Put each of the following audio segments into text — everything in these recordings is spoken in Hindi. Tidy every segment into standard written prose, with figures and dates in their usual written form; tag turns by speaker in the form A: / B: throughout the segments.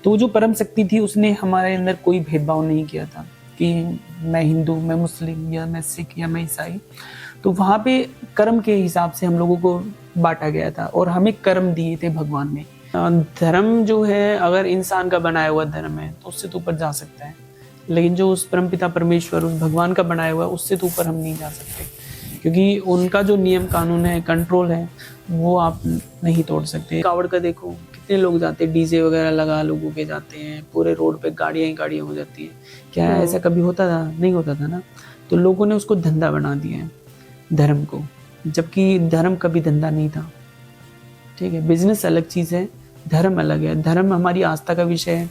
A: तो जो परम शक्ति थी उसने हमारे अंदर कोई भेदभाव नहीं किया था कि मैं हिंदू, मैं मुस्लिम, या मैं सिख, या मैं ईसाई। तो वहाँ पे कर्म के हिसाब से हम लोगों को बांटा गया था और हमें कर्म दिए थे भगवान ने। धर्म जो है अगर इंसान का बनाया हुआ धर्म है तो उससे तो ऊपर जा सकता है, लेकिन जो उस परमपिता परमेश्वर, उस भगवान का बनाया हुआ है, उससे तो ऊपर हम नहीं जा सकते, क्योंकि उनका जो नियम कानून है, कंट्रोल है, वो आप नहीं तोड़ सकते। कावड़ का देखो, कितने लोग जाते हैं, डीजे वगैरह लगा लोगों के जाते हैं, पूरे रोड पे गाड़ियां ही गाड़ियां हो जाती हैं। क्या ऐसा कभी होता था? नहीं होता था ना। तो लोगों ने उसको धंधा बना दिया है धर्म को, जबकि धर्म कभी धंधा नहीं था। ठीक है, बिजनेस अलग चीज़ है, धर्म अलग है। धर्म हमारी आस्था का विषय है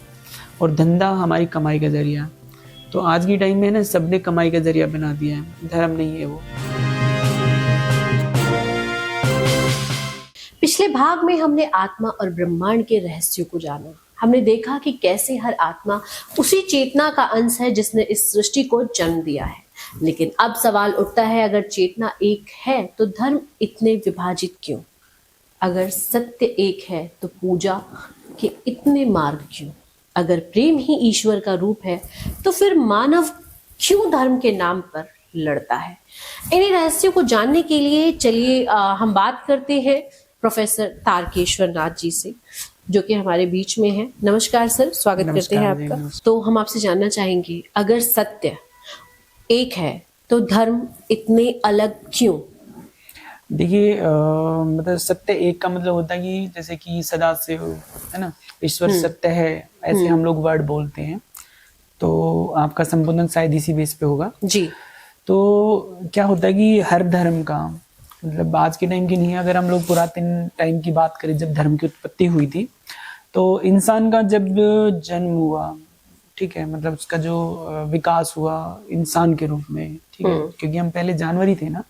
A: और धंधा हमारी कमाई का जरिया। तो आज की टाइम में ना सबने कमाई का जरिया बना दिया है, धर्म नहीं है वो।
B: पिछले भाग में हमने आत्मा और ब्रह्मांड के रहस्यों को जाना। हमने देखा कि कैसे हर आत्मा उसी चेतना का अंश है जिसने इस सृष्टि को जन्म दिया है। लेकिन अब सवाल उठता है, अगर चेतना एक है तो धर्म इतने विभाजित क्यों? अगर सत्य एक है तो पूजा के इतने मार्ग क्यों? अगर प्रेम ही ईश्वर का रूप है तो फिर मानव क्यों धर्म के नाम पर लड़ता है? इन्हीं रहस्यों को जानने के लिए चलिए हम बात करते हैं प्रोफेसर तारकेश्वर नाथ जी से, जो कि हमारे बीच में है। नमस्कार सर, स्वागत करते हैं आपका। तो हम आपसे जानना चाहेंगे, अगर सत्य एक है तो धर्म इतने अलग क्यों?
A: देखिए, मतलब सत्य एक का मतलब होता है कि जैसे कि सदा से हो, है ना, ईश्वर सत्य है, ऐसे हम लोग वर्ड बोलते हैं। तो आपका संबोधन शायद इसी बेस पे होगा
B: जी।
A: तो क्या होता है कि हर धर्म का, मतलब आज के टाइम की नहीं है, अगर हम लोग पुरातन टाइम की बात करें, जब धर्म की उत्पत्ति हुई थी, तो इंसान का जब जन्म हुआ, ठीक है, मतलब उसका जो विकास हुआ इंसान के रूप में, ठीक है, क्योंकि हम पहले जानवर ही थे ना।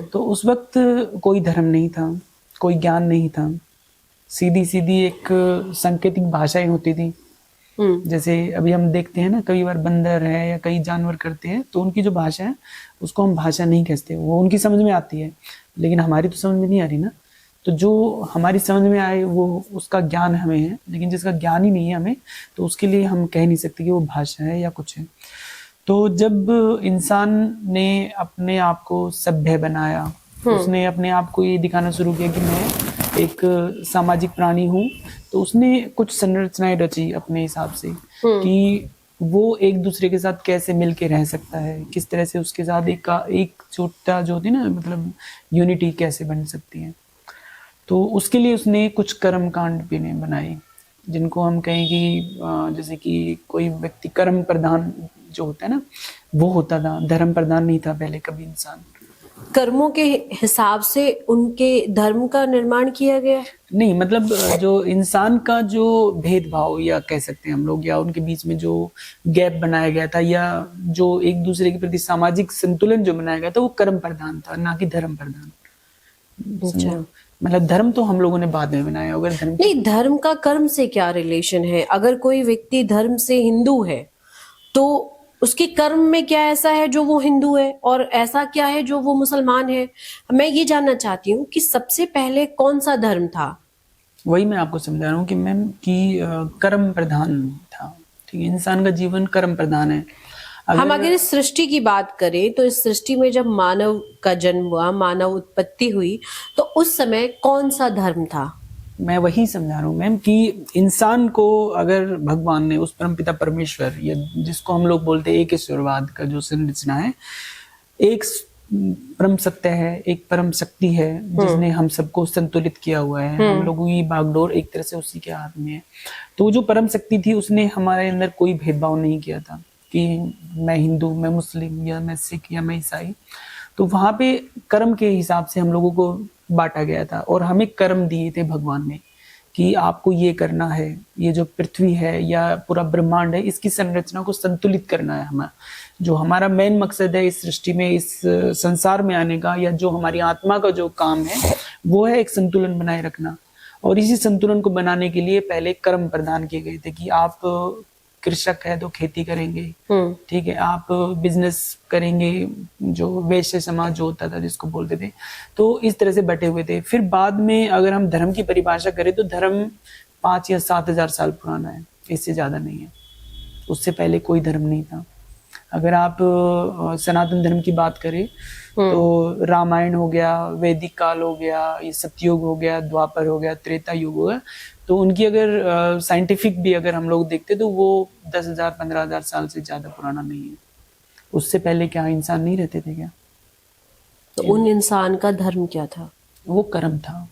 A: तो उस वक्त कोई धर्म नहीं था, कोई ज्ञान नहीं था, सीधी सीधी एक सांकेतिक भाषाएं होती थी। जैसे अभी हम देखते हैं ना, कई बार बंदर है या कई जानवर करते हैं, तो उनकी जो भाषा है उसको हम भाषा नहीं कहते, वो उनकी समझ में आती है, लेकिन हमारी तो समझ में नहीं आ रही ना। तो जो हमारी समझ में आए वो उसका ज्ञान हमें है, लेकिन जिसका ज्ञान ही नहीं है हमें, तो उसके लिए हम कह नहीं सकते कि वो भाषा है या कुछ है। तो जब इंसान ने अपने आप को सभ्य बनाया, उसने अपने आप को ये दिखाना शुरू किया कि मैं एक सामाजिक प्राणी हूँ, तो उसने कुछ संरचनाएं रची अपने हिसाब से कि वो एक दूसरे के साथ कैसे मिलके रह सकता है, किस तरह से उसके साथ एक छोटा जो होती है ना, मतलब यूनिटी कैसे बन सकती है। तो उसके लिए उसने कुछ कर्म कांड भी बनाए, जिनको हम कहें कि जैसे कि कोई व्यक्ति कर्म प्रधान जो होता है ना, वो होता था, धर्म प्रधान नहीं था पहले कभी इंसान।
B: कर्मों के हिसाब से उनके धर्म का निर्माण किया गया
A: नहीं, मतलब जो इंसान का जो भेदभाव या कह सकते हैं हम लोग, या उनके बीच में जो गैप बनाया गया था, या जो एक दूसरे के प्रति सामाजिक संतुलन जो बनाया गया था, वो कर्म प्रधान था, ना कि धर्म प्रधान।
B: अच्छा।
A: मतलब धर्म तो हम लोगों ने बाद में बनाया। अगर धर्म
B: नहीं, धर्म का कर्म से क्या रिलेशन है? अगर कोई व्यक्ति धर्म से हिंदू है तो उसके कर्म में क्या ऐसा है जो वो हिंदू है, और ऐसा क्या है जो वो मुसलमान है? मैं ये जानना चाहती हूँ कि सबसे पहले कौन सा धर्म था?
A: वही मैं आपको समझा रहा हूँ कि मैम कि कर्म प्रधान था, ठीक है, इंसान का जीवन कर्म प्रधान है।
B: हम अगर इस सृष्टि की बात करें तो इस सृष्टि में जब मानव का जन्म हुआ, मानव उत्पत्ति हुई, तो उस समय कौन सा धर्म था?
A: मैं वही समझा रहा हूँ मैम कि इंसान को अगर भगवान ने, उस परमपिता परमेश्वर, या जिसको हम लोग बोलते हैं एक ईश्वरवाद का जो संरचना है, एक परम सत्य है, एक परम शक्ति है जिसने हम सबको संतुलित किया हुआ है। हम लोगों की बागडोर एक तरह से उसी के हाथ में है। तो जो परम शक्ति थी उसने हमारे अंदर कोई भेदभाव नहीं किया था कि मैं हिंदू, मैं मुस्लिम, या मैं सिख, या मैं ईसाई। तो वहां पे कर्म के हिसाब से हम लोगों को बांटा गया था और हमें कर्म दिए थे भगवान ने कि आपको ये करना है, ये जो पृथ्वी है या पूरा ब्रह्मांड है, इसकी संरचना को संतुलित करना है। हमारा जो हमारा मेन मकसद है इस सृष्टि में, इस संसार में आने का, या जो हमारी आत्मा का जो काम है, वो है एक संतुलन बनाए रखना। और इसी संतुलन को बनाने के लिए पहले कर्म प्रदान किए गए थे कि आप कृषक है तो खेती करेंगे, ठीक है, आप बिजनेस करेंगे, जो वैश्य समाज जो होता था जिसको बोलते थे, तो इस तरह से बटे हुए थे। फिर बाद में अगर हम धर्म की परिभाषा करें तो धर्म 5 या 7 हजार साल पुराना है, इससे ज्यादा नहीं है। उससे पहले कोई धर्म नहीं था। अगर आप सनातन धर्म की बात करें तो रामायण हो गया, वैदिक काल हो गया, ये सतयुग हो गया, द्वापर हो गया, त्रेता युग हो गया, तो उनकी अगर साइंटिफिक भी अगर हम लोग देखते तो वो 10,000 15,000 साल से ज्यादा पुराना नहीं है। उससे पहले क्या इंसान नहीं रहते थे क्या?
B: तो उन इंसान का धर्म क्या था?
A: वो कर्म था।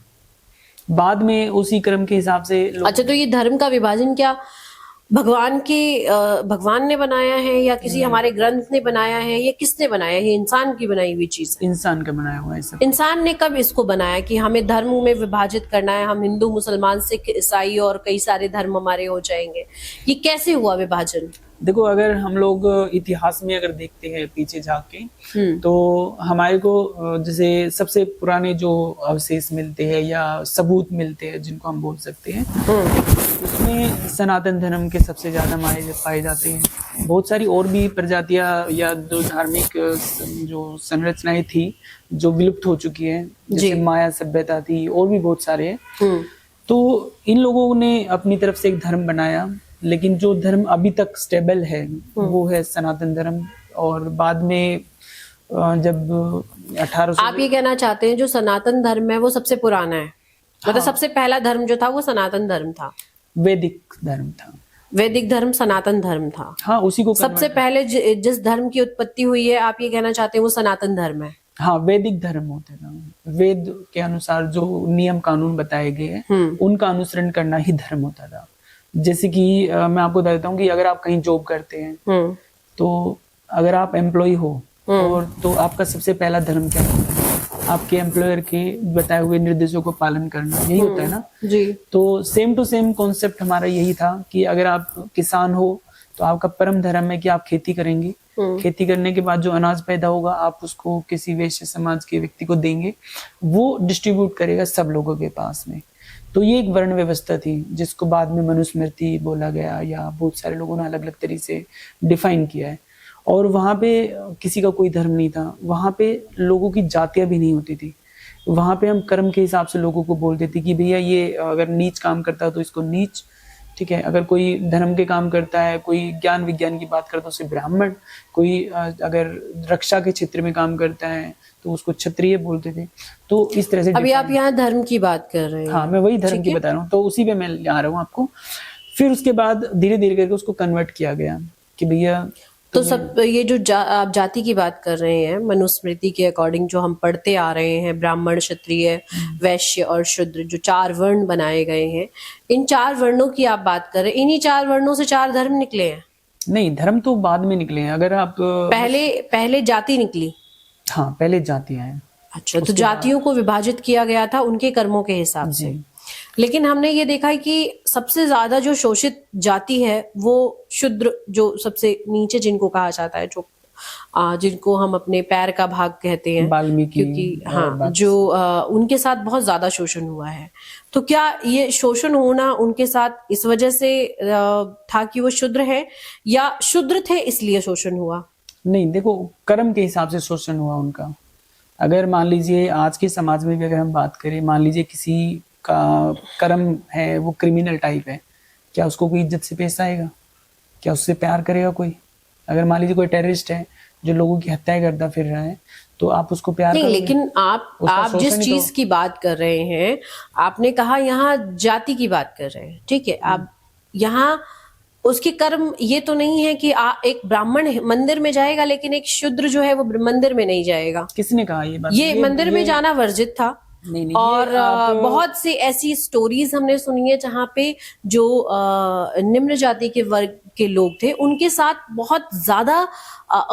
A: बाद में उसी कर्म के हिसाब से
B: अच्छा, तो ये धर्म का विभाजन क्या भगवान ने बनाया है या किसी हमारे ग्रंथ ने बनाया है, या किसने बनाया है? ये इंसान की बनाई हुई चीज है।
A: इंसान का बनाया हुआ है सब।
B: इंसान ने कब इसको बनाया कि हमें धर्म में विभाजित करना है, हम हिंदू, मुसलमान, सिख, ईसाई और कई सारे धर्म हमारे हो जाएंगे? ये कैसे हुआ विभाजन?
A: देखो, अगर हम लोग इतिहास में अगर देखते हैं पीछे झांक के, तो हमारे को जैसे सबसे पुराने जो अवशेष मिलते हैं या सबूत मिलते हैं जिनको हम बोल सकते हैं, उसमें सनातन धर्म के सबसे ज्यादा माने पाए जाते हैं। बहुत सारी और भी प्रजातियां या जो धार्मिक जो संरचनाएं थी जो विलुप्त हो चुकी है, जैसे माया सभ्यता थी, और भी बहुत सारे हैं। तो इन लोगों ने अपनी तरफ से एक धर्म बनाया, लेकिन जो धर्म अभी तक स्टेबल है वो है सनातन धर्म। और बाद में जब 1800,
B: आप ये कहना चाहते हैं जो सनातन धर्म है वो सबसे पुराना है? मतलब सबसे पहला धर्म जो था वो सनातन धर्म था?
A: वैदिक धर्म था।
B: वैदिक धर्म सनातन धर्म था।
A: हाँ, उसी को
B: सबसे पहले जिस धर्म की उत्पत्ति हुई है, आप ये कहना चाहते हैं वो सनातन धर्म है?
A: हाँ, वैदिक धर्म होते ना, वेद के अनुसार जो नियम कानून बताए गए हैं उनका अनुसरण करना ही धर्म होता था। जैसे कि मैं आपको बता देता हूँ कि अगर आप कहीं जॉब करते हैं तो अगर आप एम्प्लॉय हो और तो आपका सबसे पहला धर्म क्या होता है? आपके एम्प्लॉयर के बताए हुए निर्देशों को पालन करना, यही होता है ना
B: जी।
A: तो सेम टू सेम कॉन्सेप्ट हमारा यही था कि अगर आप किसान हो तो आपका परम धर्म है कि आप खेती करेंगे। खेती करने के बाद जो अनाज पैदा होगा आप उसको किसी वैश्य समाज के व्यक्ति को देंगे, वो डिस्ट्रीब्यूट करेगा सब लोगों के पास में। तो ये एक वर्ण व्यवस्था थी जिसको बाद में मनुस्मृति बोला गया, या बहुत सारे लोगों ने अलग अलग तरीके से डिफाइन किया है। और वहां पे किसी का कोई धर्म नहीं था, वहां पे लोगों की जातियां भी नहीं होती थी। वहां पे हम कर्म के हिसाब से लोगों को बोलते थे कि भैया ये अगर नीच काम करता है तो इसको नीच, ठीक है, अगर कोई धर्म के काम करता है, कोई ज्ञान विज्ञान की बात करता है उसे ब्राह्मण, कोई अगर रक्षा के क्षेत्र में काम करता है तो उसको क्षत्रिय बोलते थे। तो इस तरह से
B: अभी आप यहाँ धर्म की बात कर रहे हैं।
A: हाँ, मैं वही धर्म की बता रहा हूँ, तो उसी पे मैं आ रहा हूँ आपको। फिर उसके बाद धीरे धीरे करके उसको कन्वर्ट किया गया कि भैया
B: तो सब ये जो आप जाति की बात कर रहे हैं, मनुस्मृति के अकॉर्डिंग जो हम पढ़ते आ रहे हैं, ब्राह्मण, क्षत्रिय, वैश्य और शूद्र, जो 4 वर्ण बनाए गए हैं, इन 4 वर्णों की आप बात कर रहे हैं, इन्हीं 4 वर्णों से 4 धर्म निकले हैं?
A: नहीं, धर्म तो बाद में निकले हैं। अगर आप
B: पहले जाति निकली?
A: हाँ, पहले जातियां हैं।
B: अच्छा, तो जातियों को विभाजित किया गया था उनके कर्मों के हिसाब से। लेकिन हमने ये देखा है कि सबसे ज्यादा जो शोषित जाति है वो शूद्र, जो सबसे नीचे जिनको कहा जाता है, जो जिनको हम अपने पैर का भाग कहते हैं,
A: वाल्मीकि,
B: क्योंकि हाँ, जो उनके साथ बहुत ज्यादा शोषण हुआ है। तो क्या ये शोषण होना उनके साथ इस वजह से था कि वो शूद्र है, या शूद्र थे इसलिए शोषण हुआ?
A: नहीं, देखो, कर्म के हिसाब से शोषण हुआ उनका। अगर मान लीजिए आज के समाज में भी अगर हम बात करें, मान लीजिए किसी का कर्म है वो क्रिमिनल टाइप है, क्या उसको कोई इज्जत से पेश आएगा? क्या उससे प्यार करेगा कोई? अगर मान लीजिए कोई टेररिस्ट है जो लोगों की हत्याएं करता फिर रहा है, तो आप उसको प्यार
B: नहीं,
A: करोगे?
B: लेकिन आप जिस चीज की बात कर रहे हैं, आपने कहा यहाँ जाति की बात कर रहे हैं, ठीक है। आप यहाँ उसके कर्म ये तो नहीं है कि एक ब्राह्मण मंदिर में जाएगा लेकिन एक शूद्र जो है वो मंदिर में नहीं जाएगा।
A: किसने कहा ये बात?
B: ये मंदिर में जाना वर्जित था।
A: नहीं,
B: और बहुत सी ऐसी स्टोरीज हमने सुनी है जहाँ पे जो निम्न जाति के वर्ग के लोग थे उनके साथ बहुत ज्यादा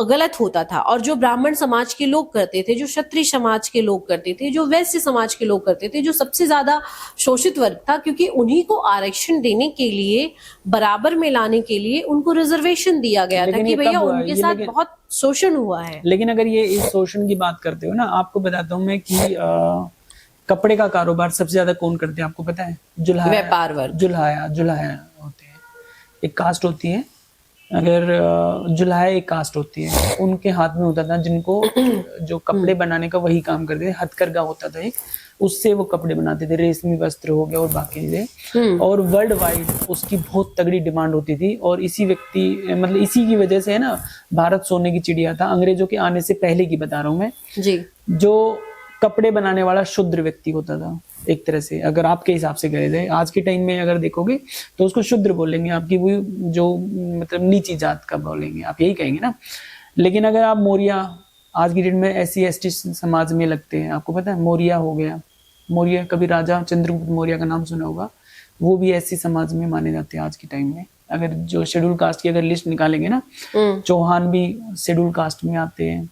B: गलत होता था, और जो ब्राह्मण समाज के लोग करते थे, जो क्षत्रिय समाज के लोग करते थे, जो वैश्य समाज के लोग करते थे, जो सबसे ज्यादा शोषित वर्ग था, क्योंकि उन्हीं को आरक्षण देने के लिए, बराबर में लाने के लिए उनको रिजर्वेशन दिया गया था कि भैया उनके साथ बहुत शोषण हुआ है।
A: लेकिन अगर ये इस शोषण की बात करते हो ना, आपको बताता हूँ मैं कि कपड़े का कारोबार सबसे ज्यादा कौन करते हैं आपको पता है? जुल्हा, व्यापार वर्ग, जुल्हा होते हैं, एक कास्ट होती है। अगर जुल्हा एक कास्ट होती है, उनके हाथ में होता था जिनको जो कपड़े बनाने का वही काम करते थे, हथकरघा होता था एक, उससे वो कपड़े बनाते थे, रेशमी वस्त्र हो गया और बाकी चीजें। और वर्ल्ड वाइड उसकी बहुत तगड़ी डिमांड होती थी। और इसी मतलब इसी की वजह से है ना, भारत सोने की चिड़िया था। अंग्रेजों के आने से पहले की बता रहा हूं मैं
B: जी। जो
A: कपड़े बनाने वाला शुद्र व्यक्ति होता था एक तरह से, अगर आपके हिसाब से करे जाए। आज के टाइम में अगर देखोगे तो उसको शुद्र बोलेंगे, आपकी वो जो मतलब नीची जात का बोलेंगे, आप यही कहेंगे ना। लेकिन अगर आप मौर्य, आज की डेट में SC ST समाज में लगते हैं, आपको पता है मौर्य हो गया, मौर्य कभी राजा चंद्रगुप्त मौर्य का नाम सुना होगा, वो भी SC समाज में माने जाते हैं आज के टाइम में। अगर जो शेड्यूल कास्ट की अगर लिस्ट निकालेंगे ना, चौहान भी शेड्यूल कास्ट में आते हैं,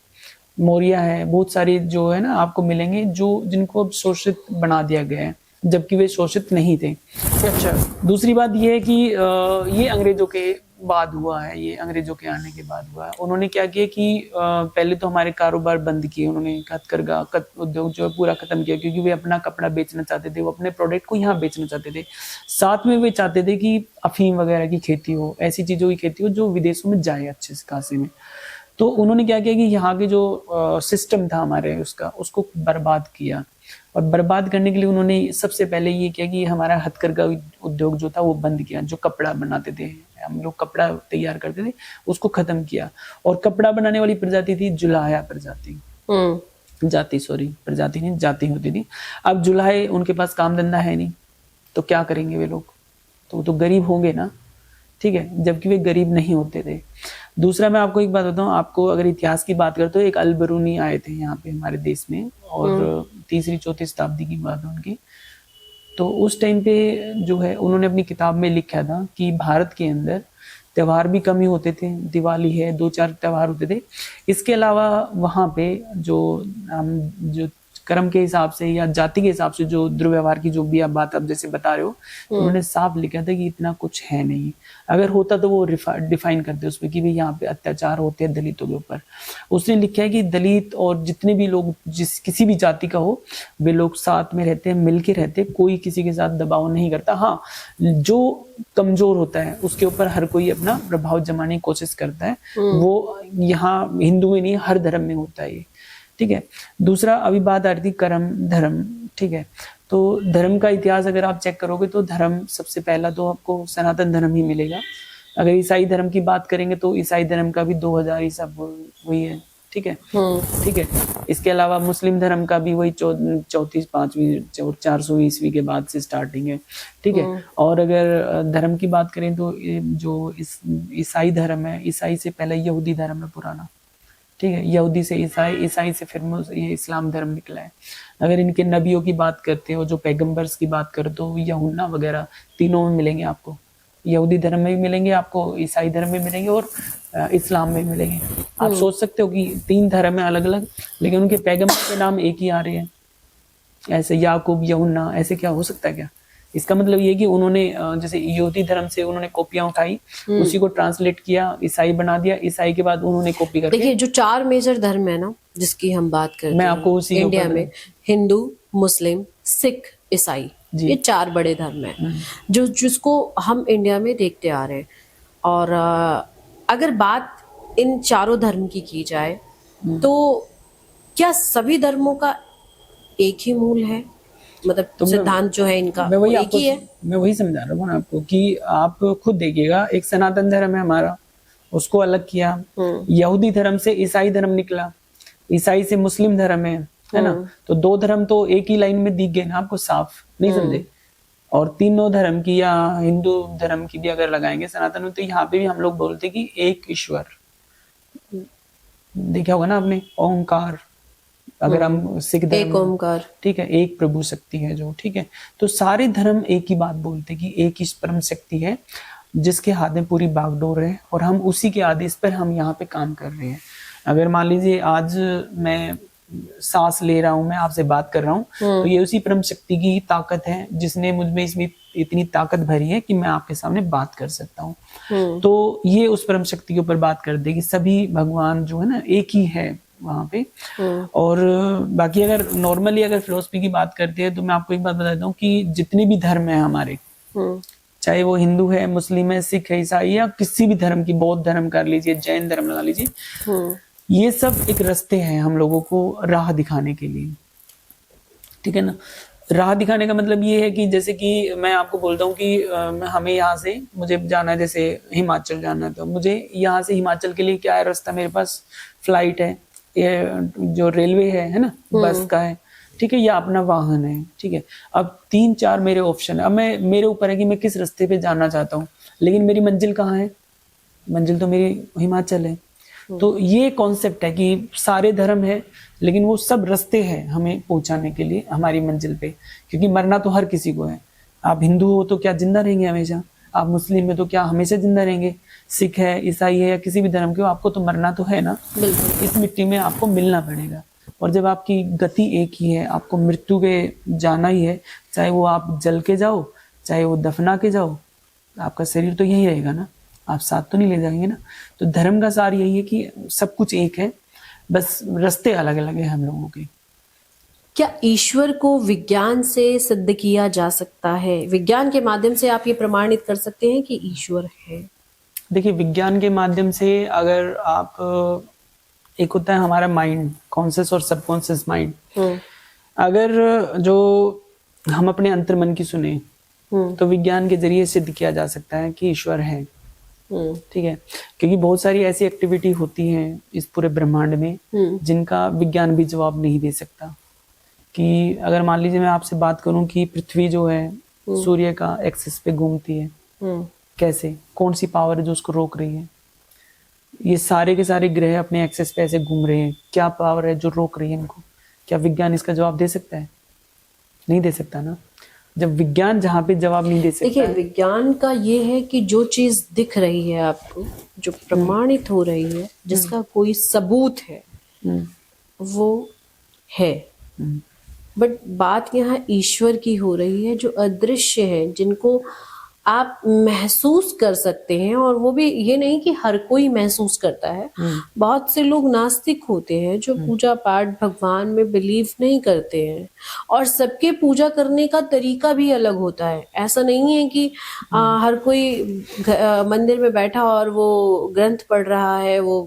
A: मौर्य है, बहुत सारी जो है ना आपको मिलेंगे जो जिनको अब शोषित बना दिया गया है, जबकि वे शोषित नहीं थे। अच्छा, दूसरी बात ये है कि ये अंग्रेजों के बाद हुआ है, ये अंग्रेजों के आने के बाद हुआ है। उन्होंने क्या किया कि पहले तो हमारे कारोबार बंद किए उन्होंने, हथकरघा उद्योग जो है पूरा खत्म किया, क्योंकि वे अपना कपड़ा बेचना चाहते थे, वो अपने प्रोडक्ट को यहाँ बेचना चाहते थे। साथ में वे चाहते थे कि अफीम वगैरह की खेती हो, ऐसी चीजों की खेती हो जो विदेशों में जाए अच्छे से खासे में। तो उन्होंने क्या किया कि यहाँ के जो सिस्टम था हमारे उसको बर्बाद किया। और बर्बाद करने के लिए उन्होंने सबसे पहले ये किया कि हमारा हथकरघा उद्योग जो था वो बंद किया, जो कपड़ा बनाते थे, हम लोग कपड़ा तैयार करते थे, उसको खत्म किया। और कपड़ा बनाने वाली प्रजाति थी जुलाहा प्रजाति, प्रजाति नहीं, जाति होती थी। अब जुलाहे, उनके पास काम धंधा है नहीं, तो क्या करेंगे वे लोग, तो गरीब होंगे ना, ठीक है, जबकि वे गरीब नहीं होते थे। दूसरा मैं आपको एक बात बताऊं, आपको अगर इतिहास की बात करें तो एक अल-बरूनी आए थे यहाँ पे हमारे देश में, और 3री-4थी शताब्दी की बात है उनकी। तो उस टाइम पे जो है उन्होंने अपनी किताब में लिखा था कि भारत के अंदर त्योहार भी कम ही होते थे, दिवाली है, 2-4 त्योहार होते थे। इसके अलावा वहाँ पे जो कर्म के हिसाब से या जाति के हिसाब से जो दुर्व्यवहार की जो भी आप बात आप जैसे बता रहे हो, उन्होंने साफ लिखा था कि इतना कुछ है नहीं। अगर होता तो वो डिफाइन करते उसमें कि भाई यहाँ पे अत्याचार होते हैं दलितों के ऊपर। उसने लिखा है कि दलित और जितने भी लोग किसी भी जाति का हो, वे लोग साथ में रहते हैं, मिलके रहते हैं, कोई किसी के साथ दबाव नहीं करता। हाँ, जो कमजोर होता है उसके ऊपर हर कोई अपना प्रभाव जमाने की कोशिश करता है। वो यहाँ हिंदू में नहीं, हर धर्म में होता है ये, ठीक है। दूसरा, अभी बात आ रही थी कर्म धर्म, ठीक है। तो धर्म का इतिहास अगर आप चेक करोगे तो धर्म सबसे पहला तो आपको सनातन धर्म ही मिलेगा। अगर ईसाई धर्म की बात करेंगे तो ईसाई धर्म का भी 2000 ईसा वही है, ठीक है, ठीक है। इसके अलावा मुस्लिम धर्म का भी वही 34, 5वीं और 400 ईस्वी के बाद से स्टार्टिंग है, ठीक है। और अगर धर्म की बात करें तो जो ईसाई धर्म है, ईसाई से पहले यहूदी धर्म है पुराना, ठीक है। यहूदी से ईसाई, ईसाई से फिर ये इस्लाम धर्म निकला है। अगर इनके नबियों की बात करते हो, जो पैगंबर्स की बात करते हो, यूहन्ना वगैरह तीनों में मिलेंगे आपको, यहूदी धर्म में भी मिलेंगे आपको, ईसाई धर्म में मिलेंगे और इस्लाम में मिलेंगे। आप सोच सकते हो कि 3 धर्म है अलग अलग, लेकिन उनके पैगंबर के नाम एक ही आ रहे हैं, ऐसे याकूब, यूहन्ना, ऐसे क्या हो सकता है क्या? इसका मतलब ये कि उन्होंने जैसे यहूदी धर्म से उन्होंने कॉपियां उठाई, उसी को ट्रांसलेट किया, ईसाई बना दिया, ईसाई के बाद उन्होंने कॉपी करके।
B: देखिए, जो 4 मेजर धर्म है ना जिसकी हम बात करते हैं,
A: मैं आपको उसी
B: इंडिया में हिंदू, मुस्लिम, सिख, ईसाई, ये 4 बड़े धर्म है जो जिसको हम इंडिया में देखते आ रहे हैं। और अगर बात इन चारों धर्म की जाए तो क्या सभी धर्मों का एक ही मूल है, मतलब तो सिद्धांत जो है इनका
A: मैं वही
B: एक ही है?
A: मैं वही समझा रहा हूँ आपको कि आप खुद देखिएगा, एक सनातन धर्म है हमारा, उसको अलग किया। यहूदी धर्म से ईसाई धर्म निकला, ईसाई से मुस्लिम धर्म है ना। तो 2 धर्म तो एक ही लाइन में दिख गए ना आपको, साफ नहीं समझे। और तीनों धर्म की या हिंदू धर्म की भी अगर लगाएंगे सनातन में, तो यहाँ पे भी हम लोग बोलते कि एक ईश्वर, देखा होगा ना आपने, ओंकार। अगर हम सिख धर्म,
B: एक ओंकार,
A: ठीक है, एक प्रभु शक्ति है जो, ठीक है। तो सारे धर्म एक ही बात बोलते कि एक ही परम शक्ति है जिसके हाथ में पूरी बागडोर है, और हम उसी के आदेश पर हम यहाँ पे काम कर रहे हैं। अगर मान लीजिए आज मैं सांस ले रहा हूं, मैं आपसे बात कर रहा हूं, तो ये उसी परम शक्ति की ताकत है जिसने मुझमें इसमें इतनी ताकत भरी है कि मैं आपके सामने बात कर सकता हूँ। तो ये उस परम शक्ति के ऊपर बात कर दे कि सभी भगवान जो है ना एक ही है वहां पे। और बाकी अगर नॉर्मली अगर फिलोसफी की बात करते हैं तो मैं आपको एक बात बताता हूँ कि जितने भी धर्म है हमारे, चाहे वो हिंदू है, मुस्लिम है, सिख है, ईसाई या किसी भी धर्म की, बौद्ध धर्म कर लीजिए, जैन धर्म लगा लीजिए, ये सब एक रास्ते हैं हम लोगों को राह दिखाने के लिए। ठीक है ना। राह दिखाने का मतलब ये है कि जैसे कि मैं आपको बोलता हूँ कि हमें यहाँ से मुझे जाना है, जैसे हिमाचल जाना है, तो मुझे यहाँ से हिमाचल के लिए क्या है रास्ता, मेरे पास फ्लाइट है, ये जो रेलवे है ना, बस का है, ठीक है, या अपना वाहन है, ठीक है। अब 3-4 मेरे ऑप्शन है। अब मैं, मेरे ऊपर है कि मैं किस रास्ते पे जाना चाहता हूँ, लेकिन मेरी मंजिल कहाँ है? मंजिल तो मेरी हिमाचल है। तो ये कॉन्सेप्ट है कि सारे धर्म है, लेकिन वो सब रास्ते हैं हमें पहुंचाने के लिए हमारी मंजिल पे, क्योंकि मरना तो हर किसी को है। आप हिंदू हो तो क्या जिंदा रहेंगे हमेशा? आप मुस्लिम है तो क्या हमेशा जिंदा रहेंगे? सिख है, ईसाई है, या किसी भी धर्म के हो, आपको तो मरना तो है ना।
B: बिल्कुल।
A: इस मिट्टी में आपको मिलना पड़ेगा, और जब आपकी गति एक ही है, आपको मृत्यु के जाना ही है, चाहे वो आप जल के जाओ, चाहे वो दफना के जाओ, आपका शरीर तो यही रहेगा ना, आप साथ तो नहीं ले जाएंगे ना। तो धर्म का सार यही है कि सब कुछ एक है, बस रास्ते अलग अलग है हम लोगों के।
B: क्या ईश्वर को विज्ञान से सिद्ध किया जा सकता है? विज्ञान के माध्यम से आप ये प्रमाणित कर सकते हैं कि ईश्वर है?
A: देखिए, विज्ञान के माध्यम से अगर आप, एक होता है हमारा माइंड, कॉन्शियस और सबकॉन्शियस माइंड, अगर जो हम अपने अंतर्मन की सुने तो विज्ञान के जरिए सिद्ध किया जा सकता है कि ईश्वर है, ठीक है। क्योंकि बहुत सारी ऐसी एक्टिविटी होती हैं इस पूरे ब्रह्मांड में जिनका विज्ञान भी जवाब नहीं दे सकता। कि अगर मान लीजिए मैं आपसे बात करूं कि पृथ्वी जो है सूर्य का एक्सिस पे घूमती है, कैसे, कौन सी पावर है जो उसको रोक रही है? ये सारे के सारे ग्रह अपने एक्सिस पे ऐसे घूम रहे हैं, क्या पावर है जो रोक रही है इनको? क्या विज्ञान इसका जवाब दे सकता है? नहीं दे सकता ना। जब विज्ञान जहाँ पे जवाब नहीं दे सकता,
B: देखिए, विज्ञान का ये है कि जो चीज दिख रही है आपको, जो प्रमाणित हो रही है, जिसका कोई सबूत है, वो है। बट बात यहाँ ईश्वर की हो रही है, जो अदृश्य है, जिनको आप महसूस कर सकते हैं, और वो भी ये नहीं कि हर कोई महसूस करता है। बहुत से लोग नास्तिक होते हैं जो पूजा पाठ भगवान में बिलीव नहीं करते हैं, और सबके पूजा करने का तरीका भी अलग होता है। ऐसा नहीं है कि हर कोई मंदिर में बैठा और वो ग्रंथ पढ़ रहा है, वो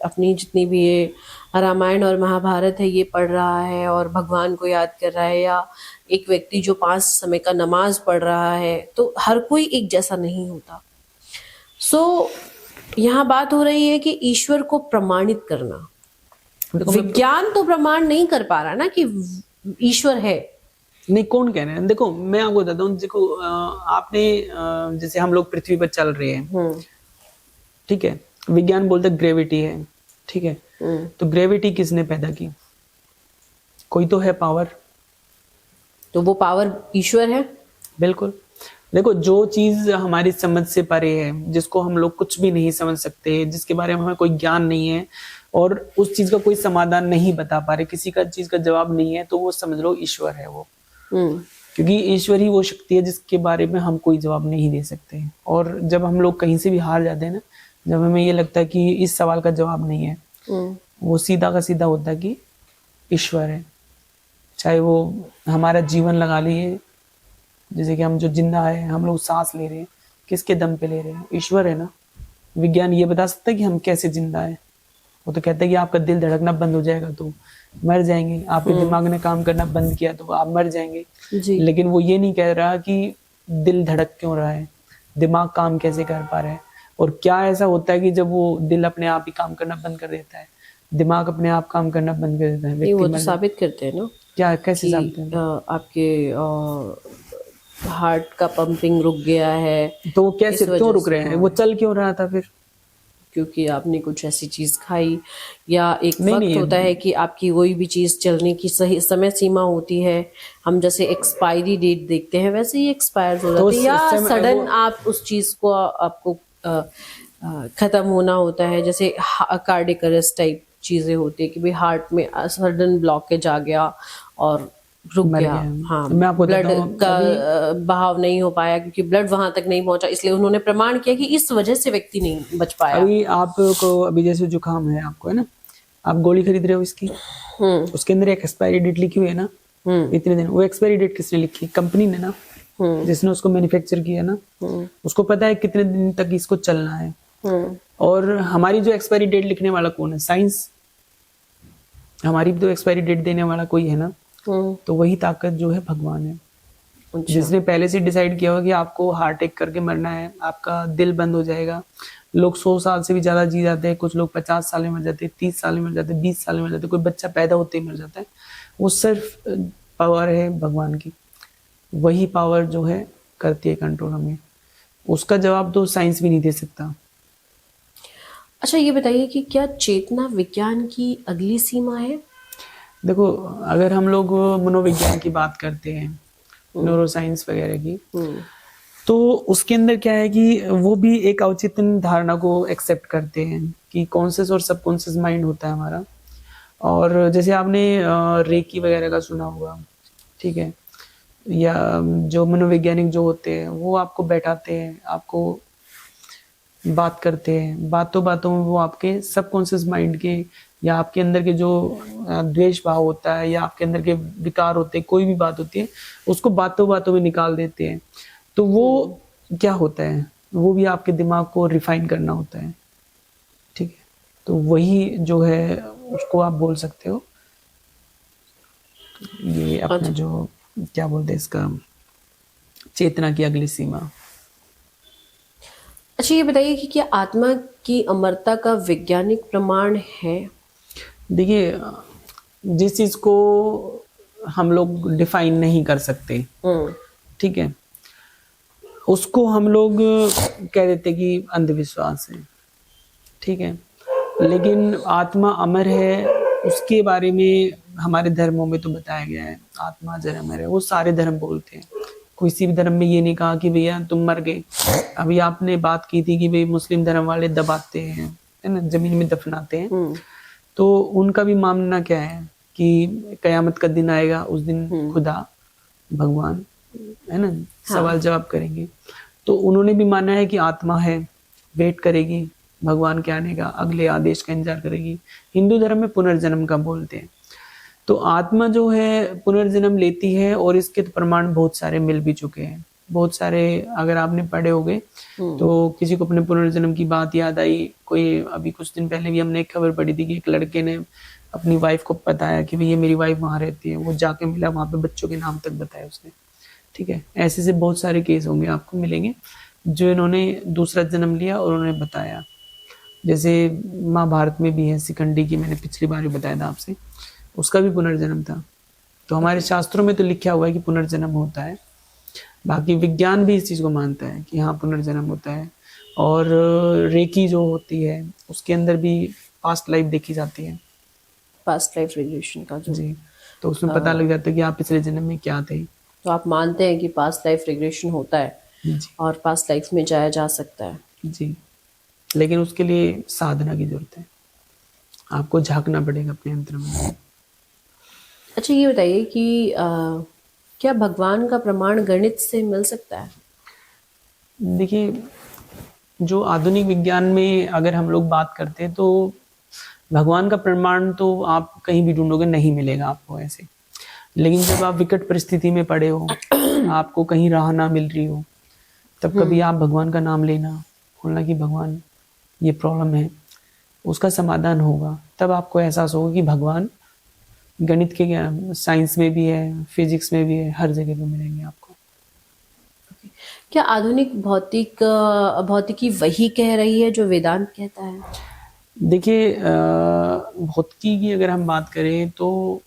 B: अपनी जितनी भी ये रामायण और महाभारत है ये पढ़ रहा है और भगवान को याद कर रहा है, या एक व्यक्ति जो 5 समय का नमाज पढ़ रहा है। तो हर कोई एक जैसा नहीं होता। सो यहाँ बात हो रही है कि ईश्वर को प्रमाणित करना। विज्ञान तो प्रमाण नहीं कर पा रहा ना कि ईश्वर है।
A: नहीं, कौन कह रहे हैं? देखो मैं आपको बताता हूँ, देखो आपने जैसे हम लोग पृथ्वी पर चल रहे हैं, ठीक है, विज्ञान बोलता है ग्रेविटी है, ठीक है। तो ग्रेविटी किसने पैदा की? कोई तो है पावर,
B: तो वो पावर ईश्वर है।
A: बिल्कुल। देखो, जो चीज हमारी समझ से परे है, जिसको हम लोग कुछ भी नहीं समझ सकते, जिसके बारे में हमें कोई ज्ञान नहीं है, और उस चीज का कोई समाधान नहीं बता पा रहे, किसी का चीज का जवाब नहीं है, तो वो समझ लो ईश्वर है वो। क्योंकि ईश्वर ही वो शक्ति है जिसके बारे में हम कोई जवाब नहीं दे सकते। और जब हम लोग कहीं से भी हार जाते हैं ना, जब हमें ये लगता है कि इस सवाल का जवाब नहीं है, वो सीधा का सीधा होता है कि ईश्वर है। चाहे वो हमारा जीवन लगा लिए, जैसे कि हम जो जिंदा है, हम लोग सांस ले रहे हैं, किसके दम पे ले रहे हैं? ईश्वर है ना। विज्ञान ये बता सकता है कि हम कैसे जिंदा है? वो तो कहता है कि आपका दिल धड़कना बंद हो जाएगा तो मर जाएंगे, आपके दिमाग ने काम करना बंद किया तो आप मर जाएंगे
B: जी।
A: लेकिन वो ये नहीं कह रहा कि दिल धड़क क्यों रहा है, दिमाग काम कैसे कर पा रहा है, और क्या ऐसा होता है कि जब वो दिल अपने आप ही काम करना बंद कर देता है, दिमाग अपने आप काम करना बंद कर देता है?
B: वो तो साबित करते हैं ना।
A: क्या, कैसे साबित हैं?
B: आपके हार्ट का पंपिंग रुक गया है।
A: तो वो कैसे, क्यों रुक रहे हैं? वो चल क्यों रहा था फिर?
B: क्योंकि आपने कुछ ऐसी चीज खाई, या एक वक्त होता है कि आपकी कोई भी चीज चलने की सही समय सीमा होती है। हम जैसे एक्सपायरी डेट देखते हैं, वैसे ही एक्सपायर हो जाती है, या सडन आप उस चीज को आपको खत्म होना होता है। जैसे कार्डियक अरेस्ट टाइप चीजें होती है कि भाई हार्ट में सडन ब्लॉकेज आ गया और रुक गया। हाँ,
A: मैं आपको
B: ब्लड का बहाव नहीं हो पाया क्योंकि ब्लड वहां तक नहीं पहुंचा, इसलिए उन्होंने प्रमाण किया कि इस वजह से व्यक्ति नहीं बच पाया।
A: अभी आपको, अभी जैसे जुकाम है आपको, है ना, आप गोली खरीद रहे हो इसकी, उसके अंदर एक एक्सपायरी डेट लिखी हुई है ना, इतने दिन। वो एक्सपायरी डेट किसने लिखी? कंपनी ने ना, जिसने उसको मैन्युफैक्चर किया ना, उसको पता है कितने दिन तक इसको चलना है। और हमारी जो एक्सपायरी डेट लिखने वाला कौन है? साइंस। हमारी भी तो एक्सपायरी डेट देने वाला कोई है ना। तो वही ताकत जो है भगवान है।
B: अच्छा।
A: जिसने पहले से डिसाइड किया होगा कि आपको हार्ट अटैक करके मरना है, आपका दिल बंद हो जाएगा। लोग 100 साल से भी ज्यादा जी जाते हैं, कुछ लोग 50 साल में मर जाते हैं, 30 साल में मर जाते हैं, 20 साल में मर जाते हैं, कोई बच्चा पैदा होते ही मर जाता है। वो सिर्फ पावर है भगवान की, वही पावर जो है करती है कंट्रोल हमें। उसका जवाब तो साइंस भी नहीं दे सकता।
B: अच्छा, ये बताइए कि क्या चेतना विज्ञान की अगली सीमा है?
A: देखो, अगर हम लोग मनोविज्ञान की बात करते हैं, न्यूरो साइंस वगैरह की, तो उसके अंदर क्या है कि वो भी एक औचित्य धारणा को एक्सेप्ट करते हैं कि कॉन्शियस और सबकॉन्शियस माइंड होता है हमारा। और जैसे आपने रेकी वगैरह का सुना होगा, ठीक है, या जो मनोवैज्ञानिक जो होते हैं वो आपको बैठाते हैं, आपको बात करते हैं, बातों बातों में वो आपके सबकॉन्शियस माइंड के या आपके अंदर के जो द्वेष भाव होता है या आपके अंदर के विकार होते हैं, कोई भी बात होती है उसको बातों बातों में निकाल देते हैं। तो वो क्या होता है, वो भी आपके दिमाग को रिफाइन करना होता है, ठीक है। तो वही जो है उसको आप बोल सकते हो, ये अपना जो क्या बोलते हैं इसका, चेतना की अगली सीमा।
B: अच्छा, ये बताइए कि क्या आत्मा की अमरता का वैज्ञानिक प्रमाण है?
A: देखिए, जिस चीज को हम लोग डिफाइन नहीं कर सकते, ठीक है, उसको हम लोग कह देते कि अंधविश्वास है, ठीक है। लेकिन आत्मा अमर है, उसके बारे में हमारे धर्मों में तो बताया गया है, आत्मा जर अमर है, वो सारे धर्म बोलते हैं। किसी भी धर्म में ये नहीं कहा कि भैया तुम मर गए। अभी आपने बात की थी कि भाई मुस्लिम धर्म वाले दबाते हैं, है ना, जमीन में दफनाते हैं। तो उनका भी मानना क्या है कि कयामत का दिन आएगा, उस दिन खुदा भगवान, है ना, सवाल जवाब करेंगे। तो उन्होंने भी माना है कि आत्मा है, वेट करेगी भगवान के आने का, अगले आदेश का इंतजार करेगी। हिंदू धर्म में पुनर्जन्म का बोलते हैं। तो आत्मा जो है पुनर्जन्म लेती है, और इसके तो प्रमाण बहुत सारे मिल भी चुके हैं, बहुत सारे। अगर आपने पढ़े होंगे तो किसी को अपने पुनर्जन्म की बात याद आई, कोई अभी कुछ दिन पहले भी हमने एक खबर पढ़ी थी कि एक लड़के ने अपनी वाइफ को बताया कि भैया मेरी वाइफ वहां रहती है, वो जाके मिला, वहां पे बच्चों के नाम तक बताया उसने, ठीक है। ऐसे से बहुत सारे केस होंगे, आपको मिलेंगे जो इन्होंने दूसरा जन्म लिया और उन्होंने बताया। जैसे महाभारत में भी है शिखंडी की, मैंने पिछली बार भी बताया था आपसे, उसका भी पुनर्जन्म था। तो हमारे शास्त्रों में तो लिखा हुआ है कि पुनर्जन्म होता है। बाकी विज्ञान भी इस चीज को मानता है कि हाँ पुनर्जन्म होता है। और रेकी जो होती है उसके अंदर भी पास्ट लाइफ देखी जाती है,
B: पास्ट लाइफ रिग्रेशन का जो
A: जी। तो उसमें पता लग जाता है कि आप पिछले जन्म में क्या थे।
B: तो आप मानते हैं कि पास्ट लाइफ रिग्रेशन होता है
A: जी
B: और पास्ट लाइफ में जाया जा सकता है?
A: जी, लेकिन उसके लिए साधना की जरूरत है, आपको झांकना पड़ेगा अपने अंतर में।
B: अच्छा, ये बताइए कि क्या भगवान का प्रमाण गणित से मिल सकता है?
A: देखिए, जो आधुनिक विज्ञान में अगर हम लोग बात करते हैं तो भगवान का प्रमाण तो आप कहीं भी ढूंढोगे नहीं मिलेगा आपको ऐसे। लेकिन जब आप विकट परिस्थिति में पड़े हो, आपको कहीं राह ना मिल रही हो, तब कभी आप भगवान का नाम लेना, बोलना कि भगवान ये प्रॉब्लम है, उसका समाधान होगा। तब आपको एहसास होगा कि भगवान गणित के साइंस में भी है, फिजिक्स में भी है, हर जगह पे मिलेंगे आपको।
B: क्या आधुनिक भौतिकी वही कह रही है जो वेदांत कहता है?
A: देखिए, भौतिकी की अगर हम बात करें तो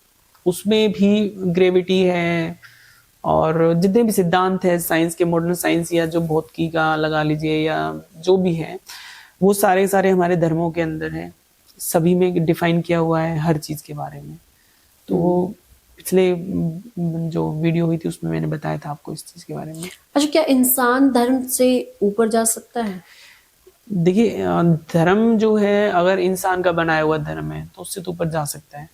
A: उसमें भी ग्रेविटी है, और जितने भी सिद्धांत है साइंस के, मॉडर्न साइंस या जो भौतिकी का लगा लीजिए या जो भी है, वो सारे सारे हमारे धर्मों के अंदर है। सभी में डिफाइन किया हुआ है हर चीज के बारे में। तो वो पिछले जो वीडियो हुई थी उसमें मैंने बताया था आपको इस चीज के बारे में।
B: अच्छा, क्या इंसान धर्म से ऊपर जा सकता है?
A: देखिए, धर्म जो है अगर इंसान का बनाया हुआ धर्म है तो उससे तो ऊपर जा सकता है,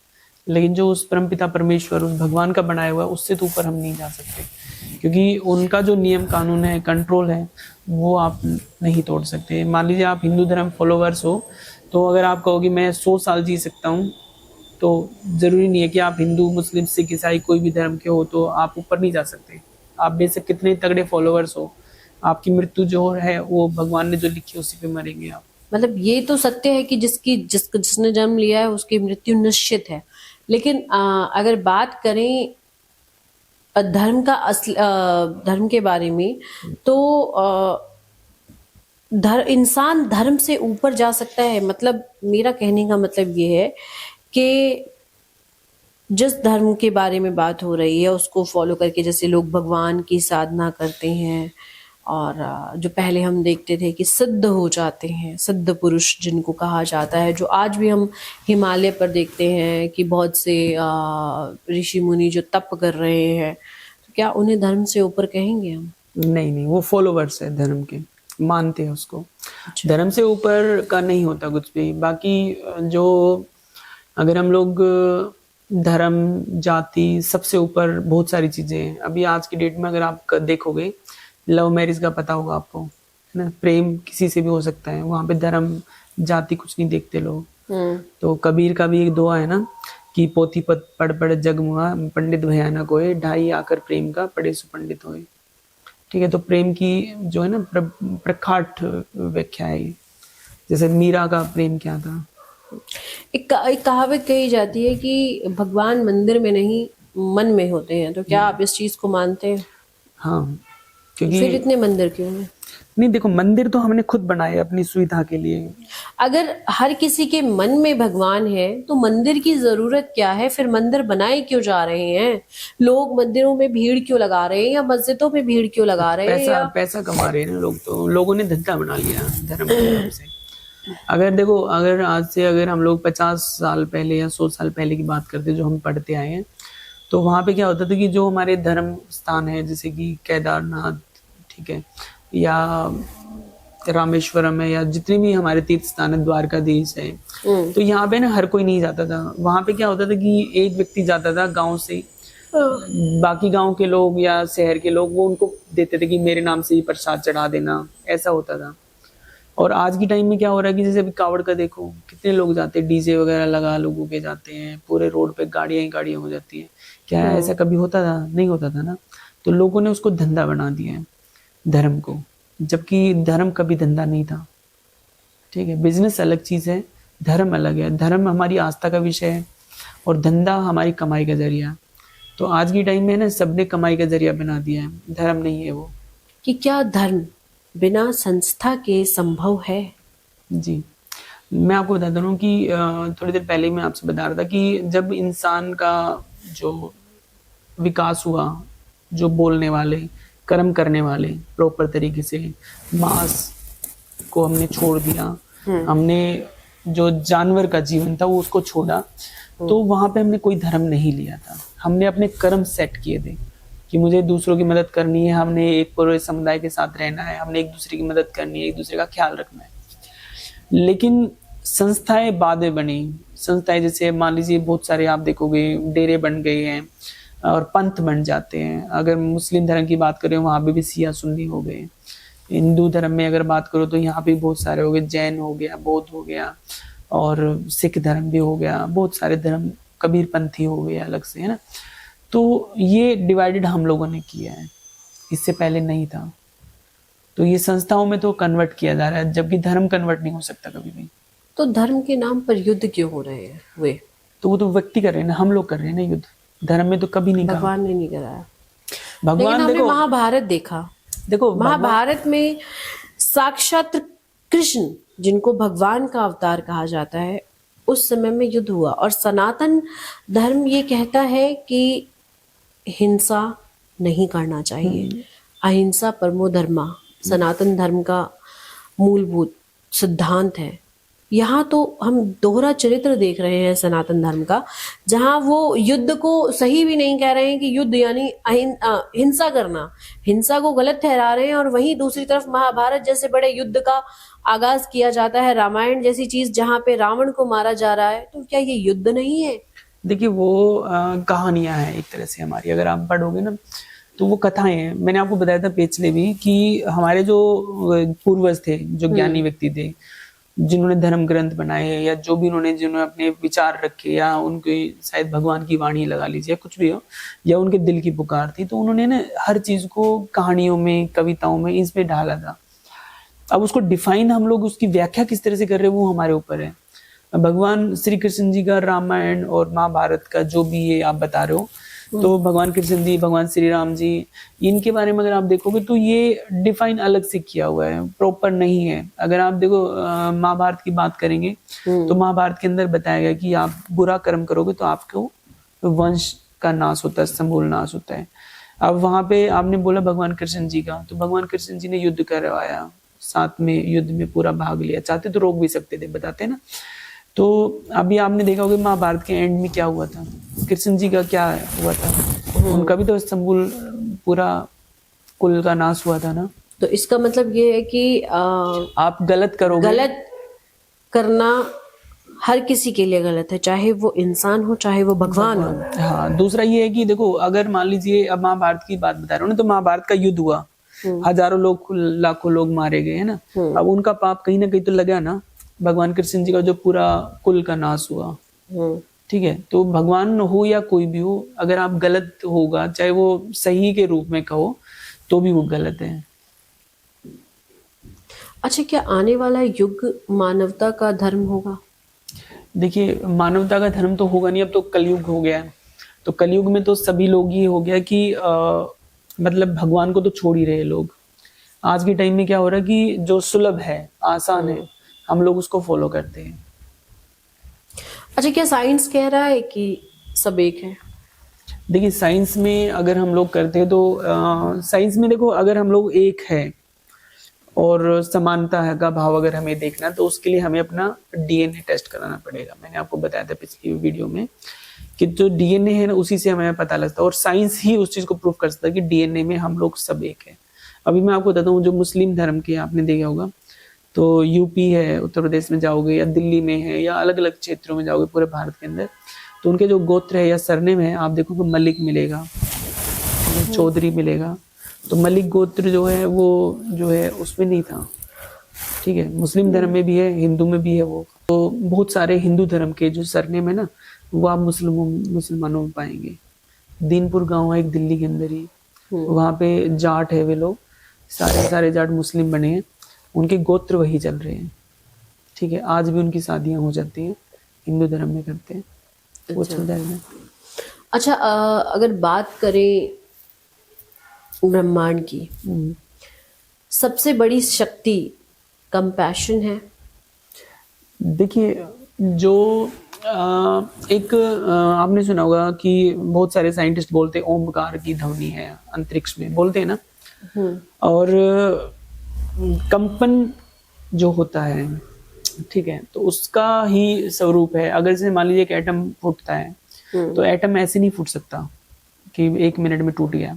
A: लेकिन जो उस परमपिता परमेश्वर, उस भगवान का बनाया हुआ है, उससे तो ऊपर हम नहीं जा सकते, क्योंकि उनका जो नियम कानून है, कंट्रोल है, वो आप नहीं तोड़ सकते। मान लीजिए आप हिंदू धर्म फॉलोवर्स हो, तो अगर आप कहोगे मैं 100 साल जी सकता हूँ, तो जरूरी नहीं है कि आप हिंदू, मुस्लिम, सिख, ईसाई कोई भी धर्म के हो तो आप ऊपर नहीं जा सकते। आप बेशक कितने तगड़े फॉलोवर्स हो, आपकी मृत्यु जो है वो भगवान ने जो लिखी है उसी पे मरेंगे आप।
B: मतलब ये तो सत्य है कि जिसने जन्म लिया है उसकी मृत्यु निश्चित है, लेकिन अगर बात करें धर्म के बारे में, तो इंसान धर्म से ऊपर जा सकता है। मतलब मेरा कहने का मतलब ये है कि जिस धर्म के बारे में बात हो रही है उसको फॉलो करके, जैसे लोग भगवान की साधना करते हैं, और जो पहले हम देखते थे कि सिद्ध हो जाते हैं, सिद्ध पुरुष जिनको कहा जाता है, जो आज भी हम हिमालय पर देखते हैं कि बहुत से ऋषि मुनि जो तप कर रहे हैं, तो क्या उन्हें धर्म से ऊपर कहेंगे हम?
A: नहीं नहीं, वो फॉलोवर्स है धर्म के, मानते हैं उसको। धर्म से ऊपर का नहीं होता कुछ भी। बाकी जो अगर हम लोग धर्म, जाति, सबसे ऊपर बहुत सारी चीजें हैं। अभी आज की डेट में अगर आप देखोगे, लव मैरिज का पता होगा आपको, है ना, प्रेम किसी से भी हो सकता है, वहां पे धर्म जाति कुछ नहीं देखते लोग। तो कबीर का भी एक दुआ है ना कि पोथी पढ़ पढ़ जग मुआ, पंडित भया न कोय, ढाई आकर प्रेम का पढ़े सुपंडित होए। ठीक है, तो प्रेम की जो है ना प्रखाट व्याख्या है। जैसे मीरा का प्रेम क्या था।
B: एक कहावत कही जाती है कि भगवान मंदिर में नहीं मन में होते हैं, तो क्या आप इस चीज को मानते हैं?
A: हाँ, क्योंकि
B: फिर इतने मंदिर क्यों हैं?
A: नहीं, देखो, मंदिर तो हमने खुद बनाए अपनी सुविधा के लिए।
B: अगर हर किसी के मन में भगवान है तो मंदिर की जरूरत क्या है? फिर मंदिर बनाए क्यों जा रहे हैं? लोग मंदिरों में भीड़ क्यों लगा रहे हैं, या मस्जिदों में भीड़ क्यों लगा रहे हैं?
A: पैसा पैसा कमा रहे हैं ना लोग, तो लोगों ने धंधा बना लिया धर्म के नाम से। अगर देखो, अगर आज से अगर हम लोग 50 साल पहले या 100 साल पहले की बात करते, जो हम पढ़ते आए हैं, तो वहां पे क्या होता था कि जो हमारे धर्म स्थान है, जैसे कि केदारनाथ, ठीक है, या रामेश्वरम है, या जितने भी हमारे तीर्थ स्थान है, द्वारकाधीश है, तो यहाँ पे ना हर कोई नहीं जाता था। वहां पे क्या होता था कि एक व्यक्ति जाता था गांव से, बाकी गांव के लोग या शहर के लोग वो उनको देते थे कि मेरे नाम से ही प्रसाद चढ़ा देना, ऐसा होता था। और आज की टाइम में क्या हो रहा है कि जैसे अभी कावड़ का देखो, कितने लोग जाते हैं, डीजे वगैरह लगा लोगों के जाते हैं, पूरे रोड पे गाड़ियां ही गाड़ियां हो जाती हैं। क्या ऐसा कभी होता था? नहीं होता था ना। तो लोगों ने उसको धंधा बना दिया है धर्म को, जबकि धर्म कभी धंधा नहीं था। ठीक है, बिजनेस अलग चीज है, धर्म अलग है। धर्म हमारी आस्था का विषय है और धंधा हमारी कमाई का जरिया। तो आज की टाइम में ना सबने कमाई का जरिया बना दिया है, धर्म नहीं है वो।
B: कि क्या धर्म बिना संस्था के संभव है?
A: जी, मैं आपको बता दूं कि थोड़ी देर पहले मैं आपसे बता रहा था कि जब इंसान का जो विकास हुआ, जो बोलने वाले, कर्म करने वाले, प्रॉपर तरीके से, मांस को हमने छोड़ दिया, हमने जो जानवर का जीवन था वो उसको छोड़ा, तो वहां पे हमने कोई धर्म नहीं लिया था। हमने अपने कर्म सेट किए थे कि मुझे दूसरों की मदद करनी है, हमने एक पूरे समुदाय के साथ रहना है, हमने एक दूसरे की मदद करनी है, एक दूसरे का ख्याल रखना है। लेकिन संस्थाएं बाद में बनी। संस्थाएं जैसे मान लीजिए बहुत सारे आप देखोगे डेरे बन गए हैं और पंथ बन जाते हैं। अगर मुस्लिम धर्म की बात करें वहां पे भी शिया सुन्नी हो गए। हिंदू धर्म में अगर बात करो तो यहाँ पे बहुत सारे हो गए, जैन हो गया, बौद्ध हो गया, और सिख धर्म भी हो गया, बहुत सारे धर्म, कबीर पंथी हो गए अलग से, है ना। तो ये डिवाइडेड हम लोगों ने किया है, इससे पहले नहीं था। तो ये संस्थाओं में तो कन्वर्ट किया जा रहा है, जबकि धर्म कन्वर्ट नहीं हो सकता कभी भी।
B: तो धर्म के नाम पर युद्ध क्यों हो रहे हैं वे?
A: तो वो तो व्यक्ति कर रहे हैं ना, हम लोग कर रहे हैं ना युद्ध। धर्म में तो कभी नहीं कहा।
B: भगवान ने नहीं कराया। लेकिन
A: भगवान
B: हमने
A: देखो,
B: महाभारत देखा।
A: देखो
B: महाभारत में साक्षात कृष्ण, जिनको भगवान का अवतार कहा जाता है, उस समय में युद्ध हुआ। और सनातन धर्म ये कहता है कि हिंसा नहीं करना चाहिए, अहिंसा परमो धर्मा सनातन धर्म का मूलभूत सिद्धांत है। यहाँ तो हम दोहरा चरित्र देख रहे हैं सनातन धर्म का, जहाँ वो युद्ध को सही भी नहीं कह रहे हैं कि युद्ध यानी हिंसा करना, हिंसा को गलत ठहरा रहे हैं, और वहीं दूसरी तरफ महाभारत जैसे बड़े युद्ध का आगाज किया जाता है, रामायण जैसी चीज जहाँ पे रावण को मारा जा रहा है। तो क्या ये युद्ध नहीं है?
A: देखिए, वो कहानियां हैं एक तरह से हमारी, अगर आप पढ़ोगे ना तो वो कथाएं हैं। मैंने आपको बताया था पिछले भी कि हमारे जो पूर्वज थे, जो ज्ञानी व्यक्ति थे, जिन्होंने धर्म ग्रंथ बनाए, या जो भी जिन्होंने अपने विचार रखे, या उनके शायद भगवान की वाणी लगा लीजिए, कुछ भी हो, या उनके दिल की पुकार थी, तो उन्होंने ना हर चीज को कहानियों में, कविताओं में, इसमें ढाला था। अब उसको डिफाइन हम लोग, उसकी व्याख्या किस तरह से कर रहे हैं वो हमारे ऊपर है। भगवान श्री कृष्ण जी का रामायण और महाभारत का जो भी ये आप बता रहे हो, तो भगवान कृष्ण जी, भगवान श्री राम जी, इनके बारे में अगर आप देखोगे तो ये डिफाइन अलग से किया हुआ है, प्रॉपर नहीं है। अगर आप देखो महाभारत की बात करेंगे तो महाभारत के अंदर बताया गया कि आप बुरा कर्म करोगे तो आपको वंश का नाश होता है, समूल नाश होता है। अब वहां पे आपने बोला भगवान कृष्ण जी का, तो भगवान कृष्ण जी ने युद्ध करवाया, साथ में युद्ध में पूरा भाग लिया, चाहते तो रोक भी सकते थे, बताते हैं ना। तो अभी आपने देखा होगा महाभारत के एंड में क्या हुआ था, कृष्ण जी का क्या हुआ था, उनका भी तो समूल पूरा कुल का नाश हुआ था ना।
B: तो इसका मतलब ये है कि
A: आप गलत करोगे,
B: गलत करना हर किसी के लिए गलत है, चाहे वो इंसान हो चाहे वो भगवान हो।
A: हाँ, दूसरा ये है कि देखो अगर मान लीजिए अब महाभारत की बात बता रहा हूँ ना, तो महाभारत का युद्ध हुआ, हजारों लोग, लाखों लोग मारे गए, है ना। अब उनका पाप कहीं ना कहीं तो लगा ना, भगवान कृष्ण जी का जो पूरा कुल का नाश हुआ, ठीक है। तो भगवान हो या कोई भी हो, अगर आप गलत होगा, चाहे वो सही के रूप में कहो, तो भी वो गलत है।
B: अच्छा, क्या आने वाला युग मानवता का धर्म होगा?
A: देखिए, मानवता का धर्म तो होगा नहीं, अब तो कलयुग हो गया है। तो कलयुग में तो सभी लोग ये हो गया कि मतलब भगवान को तो छोड़ ही रहे लोग। आज के टाइम में क्या हो रहा है कि जो सुलभ है, आसान है, हम लोग उसको फॉलो करते हैं।
B: अच्छा, क्या साइंस कह रहा है कि सब एक है?
A: देखिए, साइंस में अगर हम लोग करते हैं तो साइंस में देखो, अगर हम लोग एक है और समानता है का भाव अगर हमें देखना, तो उसके लिए हमें अपना डीएनए टेस्ट कराना पड़ेगा। मैंने आपको बताया था पिछली वीडियो में कि जो डीएनए है ना, उसी से हमें पता लगता है, और साइंस ही उस चीज को प्रूव कर सकता है कि डीएनए में हम लोग सब एक है। अभी मैं आपको बताता हूँ, जो मुस्लिम धर्म के आपने देखा होगा, तो यूपी है, उत्तर प्रदेश में जाओगे, या दिल्ली में है, या अलग अलग क्षेत्रों में जाओगे पूरे भारत के अंदर, तो उनके जो गोत्र है या सरनेम है, आप देखोगे मलिक मिलेगा, चौधरी मिलेगा। तो मलिक गोत्र जो है वो जो है उसमें नहीं था, ठीक है। मुस्लिम धर्म में भी है, हिंदू में भी है वो। तो बहुत सारे हिंदू धर्म के जो सरनेम है ना, वो आप मुसलमानों में पाएंगे। दीनपुर गांव है एक दिल्ली के अंदर ही, वहां पे जाट है, वे लोग सारे जाट मुस्लिम बने हैं, उनके गोत्र वही चल रहे हैं, ठीक है। आज भी उनकी शादियां हो जाती हैं, हिंदू धर्म में करते हैं, वो चल जाएगा।
B: अच्छा, अगर बात करें ब्रह्मांड की, सबसे बड़ी शक्ति कंपैशन है।
A: देखिए, जो एक आपने सुना होगा कि बहुत सारे साइंटिस्ट बोलते हैं ओमकार की ध्वनि है अंतरिक्ष में, बोलते हैं ना। और कंपन जो होता है, ठीक है, तो उसका ही स्वरूप है। अगर जैसे मान लीजिए एक एटम फूटता है, तो एटम ऐसे नहीं फूट सकता कि 1 मिनट में टूट गया,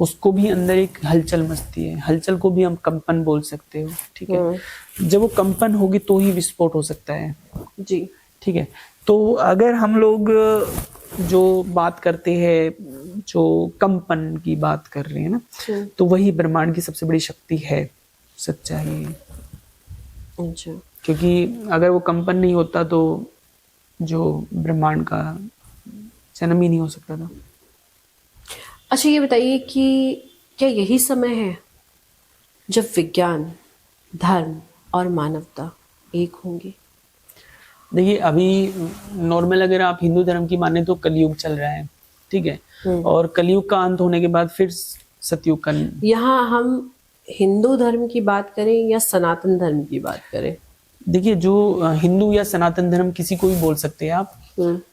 A: उसको भी अंदर एक हलचल मचती है, हलचल को भी हम कंपन बोल सकते हो, ठीक है। जब वो कंपन होगी तो ही विस्फोट हो सकता है
B: जी,
A: ठीक है। तो अगर हम लोग जो बात करते हैं, जो कंपन की बात कर रहे हैं ना, तो वही ब्रह्मांड की सबसे बड़ी शक्ति है, सच्चाई।
B: अच्छा,
A: क्योंकि अगर वो कंपन नहीं होता तो जो ब्रह्मांड का जन्म ही नहीं हो सकता था।
B: अच्छा, ये बताइए कि क्या यही समय है जब विज्ञान, धर्म और मानवता एक होंगे?
A: देखिए, अभी नॉर्मल अगर आप हिंदू धर्म की माने तो कलयुग चल रहा है, ठीक है। और कलयुग का अंत होने के बाद फिर सतयुग का।
B: यहाँ हम हिंदू धर्म की बात करें या सनातन धर्म की बात करें?
A: देखिए, जो हिंदू या सनातन धर्म किसी को भी बोल सकते हैं आप,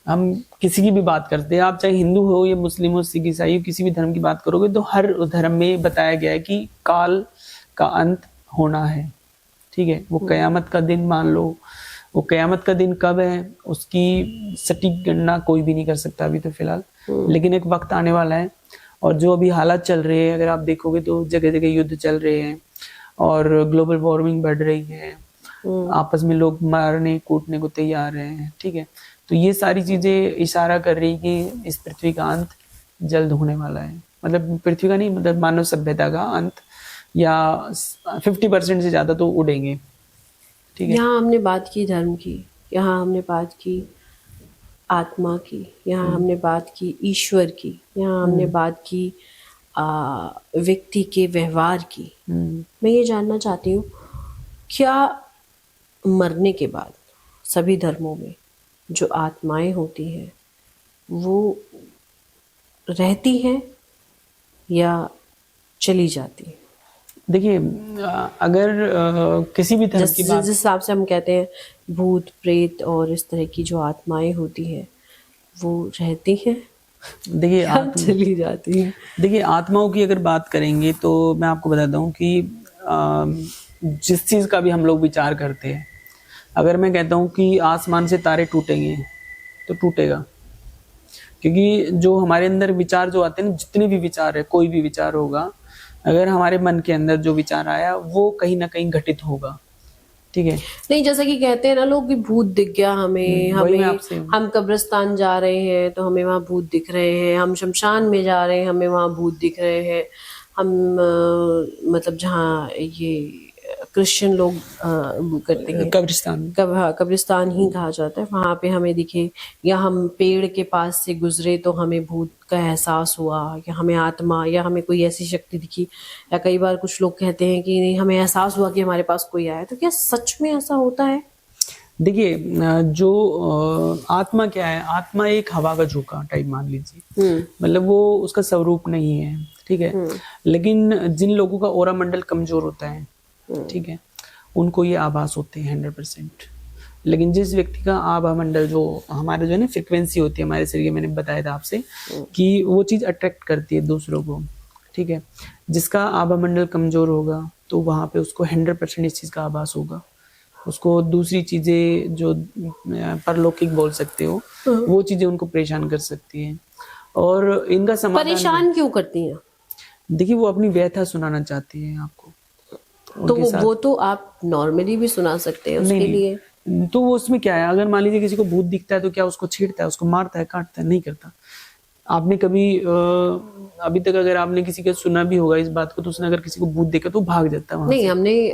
A: हम किसी की भी बात करते हैं, आप चाहे हिंदू हो या मुस्लिम हो, सिख ईसाई हो, किसी भी धर्म की बात करोगे तो हर धर्म में बताया गया है कि काल का अंत होना है, ठीक है। वो कयामत का दिन मान लो, वो कयामत का दिन कब है उसकी सटीक गणना कोई भी नहीं कर सकता अभी तो फिलहाल, लेकिन एक वक्त आने वाला है। और जो अभी हालात चल रहे हैं, अगर आप देखोगे तो जगह जगह युद्ध चल रहे हैं और ग्लोबल वार्मिंग बढ़ रही है, आपस में लोग मारने कूटने को तैयार हैं, ठीक है। तो ये सारी चीजें इशारा कर रही कि इस पृथ्वी का अंत जल्द होने वाला है। मतलब पृथ्वी का नहीं, मतलब मानव सभ्यता का अंत, या 50% से ज्यादा तो उड़ेंगे, ठीक है।
B: यहाँ हमने बात की धर्म की, यहाँ हमने बात की आत्मा की, यहाँ हमने बात की ईश्वर की, यहाँ हमने बात की व्यक्ति के व्यवहार की। मैं ये जानना चाहती हूँ, क्या मरने के बाद सभी धर्मों में जो आत्माएं होती हैं वो रहती हैं या चली जाती हैं?
A: देखिए, अगर किसी भी धर्म की
B: जिस
A: बात,
B: हिसाब से हम कहते हैं भूत प्रेत और इस तरह की जो आत्माएं होती हैं वो रहती हैं
A: देखिए
B: या चली जाती हैं?
A: देखिए आत्माओं की अगर बात करेंगे तो मैं आपको बताता हूँ कि जिस चीज़ का भी हम लोग विचार करते हैं, अगर मैं कहता हूँ कि आसमान से तारे टूटेंगे तो टूटेगा, क्योंकि जो हमारे अंदर विचार जो आते हैं ना, जितने भी विचार है, कोई भी विचार होगा, अगर हमारे मन के अंदर जो विचार आया वो कहीं ना कहीं घटित होगा। ठीक है,
B: नहीं, जैसा कि कहते हैं ना लोग कि भूत दिख गया हमें,
A: वही मैं आपसे,
B: हम कब्रिस्तान जा रहे हैं तो हमें वहां भूत दिख रहे हैं, हम शमशान में जा रहे हैं हमें वहां भूत दिख रहे हैं, हम मतलब जहाँ ये क्रिश्चियन लोग वो करते हैं
A: कब्रिस्तान में।
B: हाँ, कब्रिस्तान ही कहा जाता है, वहां पे हमें दिखे, या हम पेड़ के पास से गुजरे तो हमें भूत का एहसास हुआ, या हमें आत्मा या हमें कोई ऐसी शक्ति दिखी, या कई बार कुछ लोग कहते हैं कि नहीं हमें एहसास हुआ कि हमारे पास कोई आया। तो क्या सच में ऐसा होता है?
A: देखिए, जो आत्मा क्या है, आत्मा एक हवा का झोंका टाइप मान लीजिए, मतलब वो उसका स्वरूप नहीं है। ठीक है, लेकिन जिन लोगों का ऑरा मंडल कमजोर होता है, ठीक है, उनको ये आभास होते हैं 100%। लेकिन जिस व्यक्ति का आभा मंडल, जो हमारे जो है ना फ्रिक्वेंसी होती है हमारे शरीर में, मैंने बताया था आपसे कि वो चीज अट्रैक्ट करती है दूसरों को। ठीक है, जिसका आभा मंडल कमजोर होगा तो वहां पे उसको 100% इस चीज का आभास होगा। उसको दूसरी चीजें जो परलौकिक बोल सकते हो, वो चीजें उनको परेशान कर सकती हैं। और इनका समाधान,
B: परेशान क्यों करती हैं?
A: देखिए वो अपनी व्यथा सुनाना चाहती है आपको,
B: तो वो तो आप नॉर्मली भी सुना सकते हैं उसके लिए।
A: तो वो उसमें क्या है, अगर मान लीजिए किसी को भूत दिखता है तो क्या उसको छेड़ता है, उसको मारता है, काटता है? नहीं करता। आपने कभी अभी तक अगर आपने किसी का सुना भी होगा इस बात को, तो उसने अगर किसी को भूत देखा तो भाग जाता है वहां
B: नहीं,
A: से।
B: हमने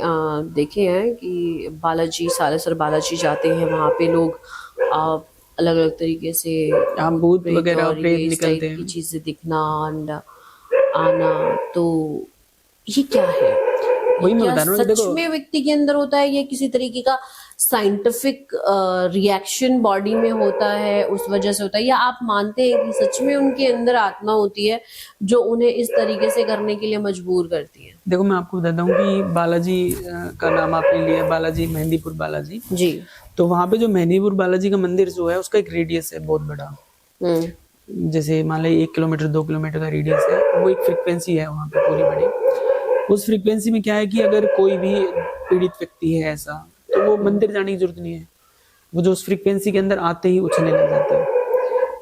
B: देखे हैं कि बालाजी, सालासर बालाजी जाते हैं, वहां पे लोग अलग अलग तरीके से
A: भूत
B: प्रेत
A: वगैरह
B: और
A: प्रेत
B: ये इस
A: निकलते
B: टाइप की
A: हैं।
B: चीजें दिखना and आना, तो ये क्या है?
A: वही मैं
B: क्या
A: बता रहा हूँ कि
B: सच
A: देखो,
B: में व्यक्ति के अंदर होता है, या किसी तरीके का साइंटिफिक रिएक्शन बॉडी में होता है उस वजह से होता है, या आप मानते हैं कि सच में उनके अंदर आत्मा होती है जो उन्हें इस तरीके से करने के लिए मजबूर करती है?
A: देखो मैं आपको बताता हूँ कि बालाजी का नाम आपने लिया, बालाजी, मेहंदीपुर बालाजी
B: जी।
A: तो वहां पे जो मेहंदीपुर बालाजी का मंदिर जो है, उसका एक रेडियस है बहुत बड़ा। जैसे मान लीजिए 1 किलोमीटर 2 किलोमीटर का रेडियस है, वो एक फ्रिक्वेंसी है वहां पे पूरी बड़ी। उस फ्रिक्वेंसी में क्या है कि अगर कोई भी पीड़ित व्यक्ति है ऐसा, तो वो मंदिर जाने की जरूरत नहीं है, वो जो उस फ्रिक्वेंसी के अंदर आते ही उछलने लग जाते हैं।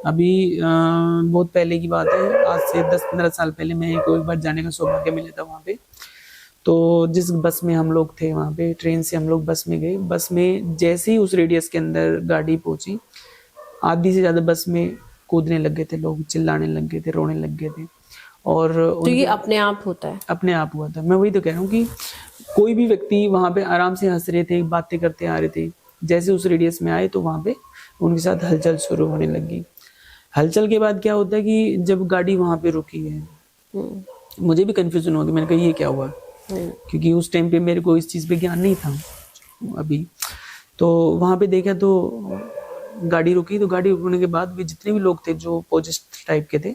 A: अभी बहुत पहले की बात है, आज से 10-15 साल पहले मैं एक बार जाने का सौभाग्य मिला था वहाँ पे। तो जिस बस में हम लोग थे वहाँ पे, ट्रेन से हम लोग बस में गए, बस में जैसे ही उस रेडियस के अंदर गाड़ी पहुंची, आधी से ज्यादा बस में कूदने लग गए थे लोग, चिल्लाने लग गए थे, रोने लग गए थे। और
B: तो ये अपने आप होता है?
A: अपने आप हुआ था। मैं वही तो कह रहा हूँ कि कोई भी व्यक्ति वहां पे आराम से हंस रहे थे, बातें करते आ रहे थे, जैसे उस रेडियस में आए तो वहां पे उनके साथ हलचल शुरू होने लगी। हलचल के बाद क्या होता है कि जब गाड़ी वहां पे रुकी है, मुझे भी कंफ्यूजन हो गई, मैंने कहा ये क्या हुआ, क्योंकि उस टाइम पे मेरे को इस चीज पे ज्ञान नहीं था अभी। तो वहां पे देखा तो गाड़ी रुकी, तो गाड़ी रुकने के बाद भी जितने भी लोग थे जो पोजिस्ट टाइप के थे,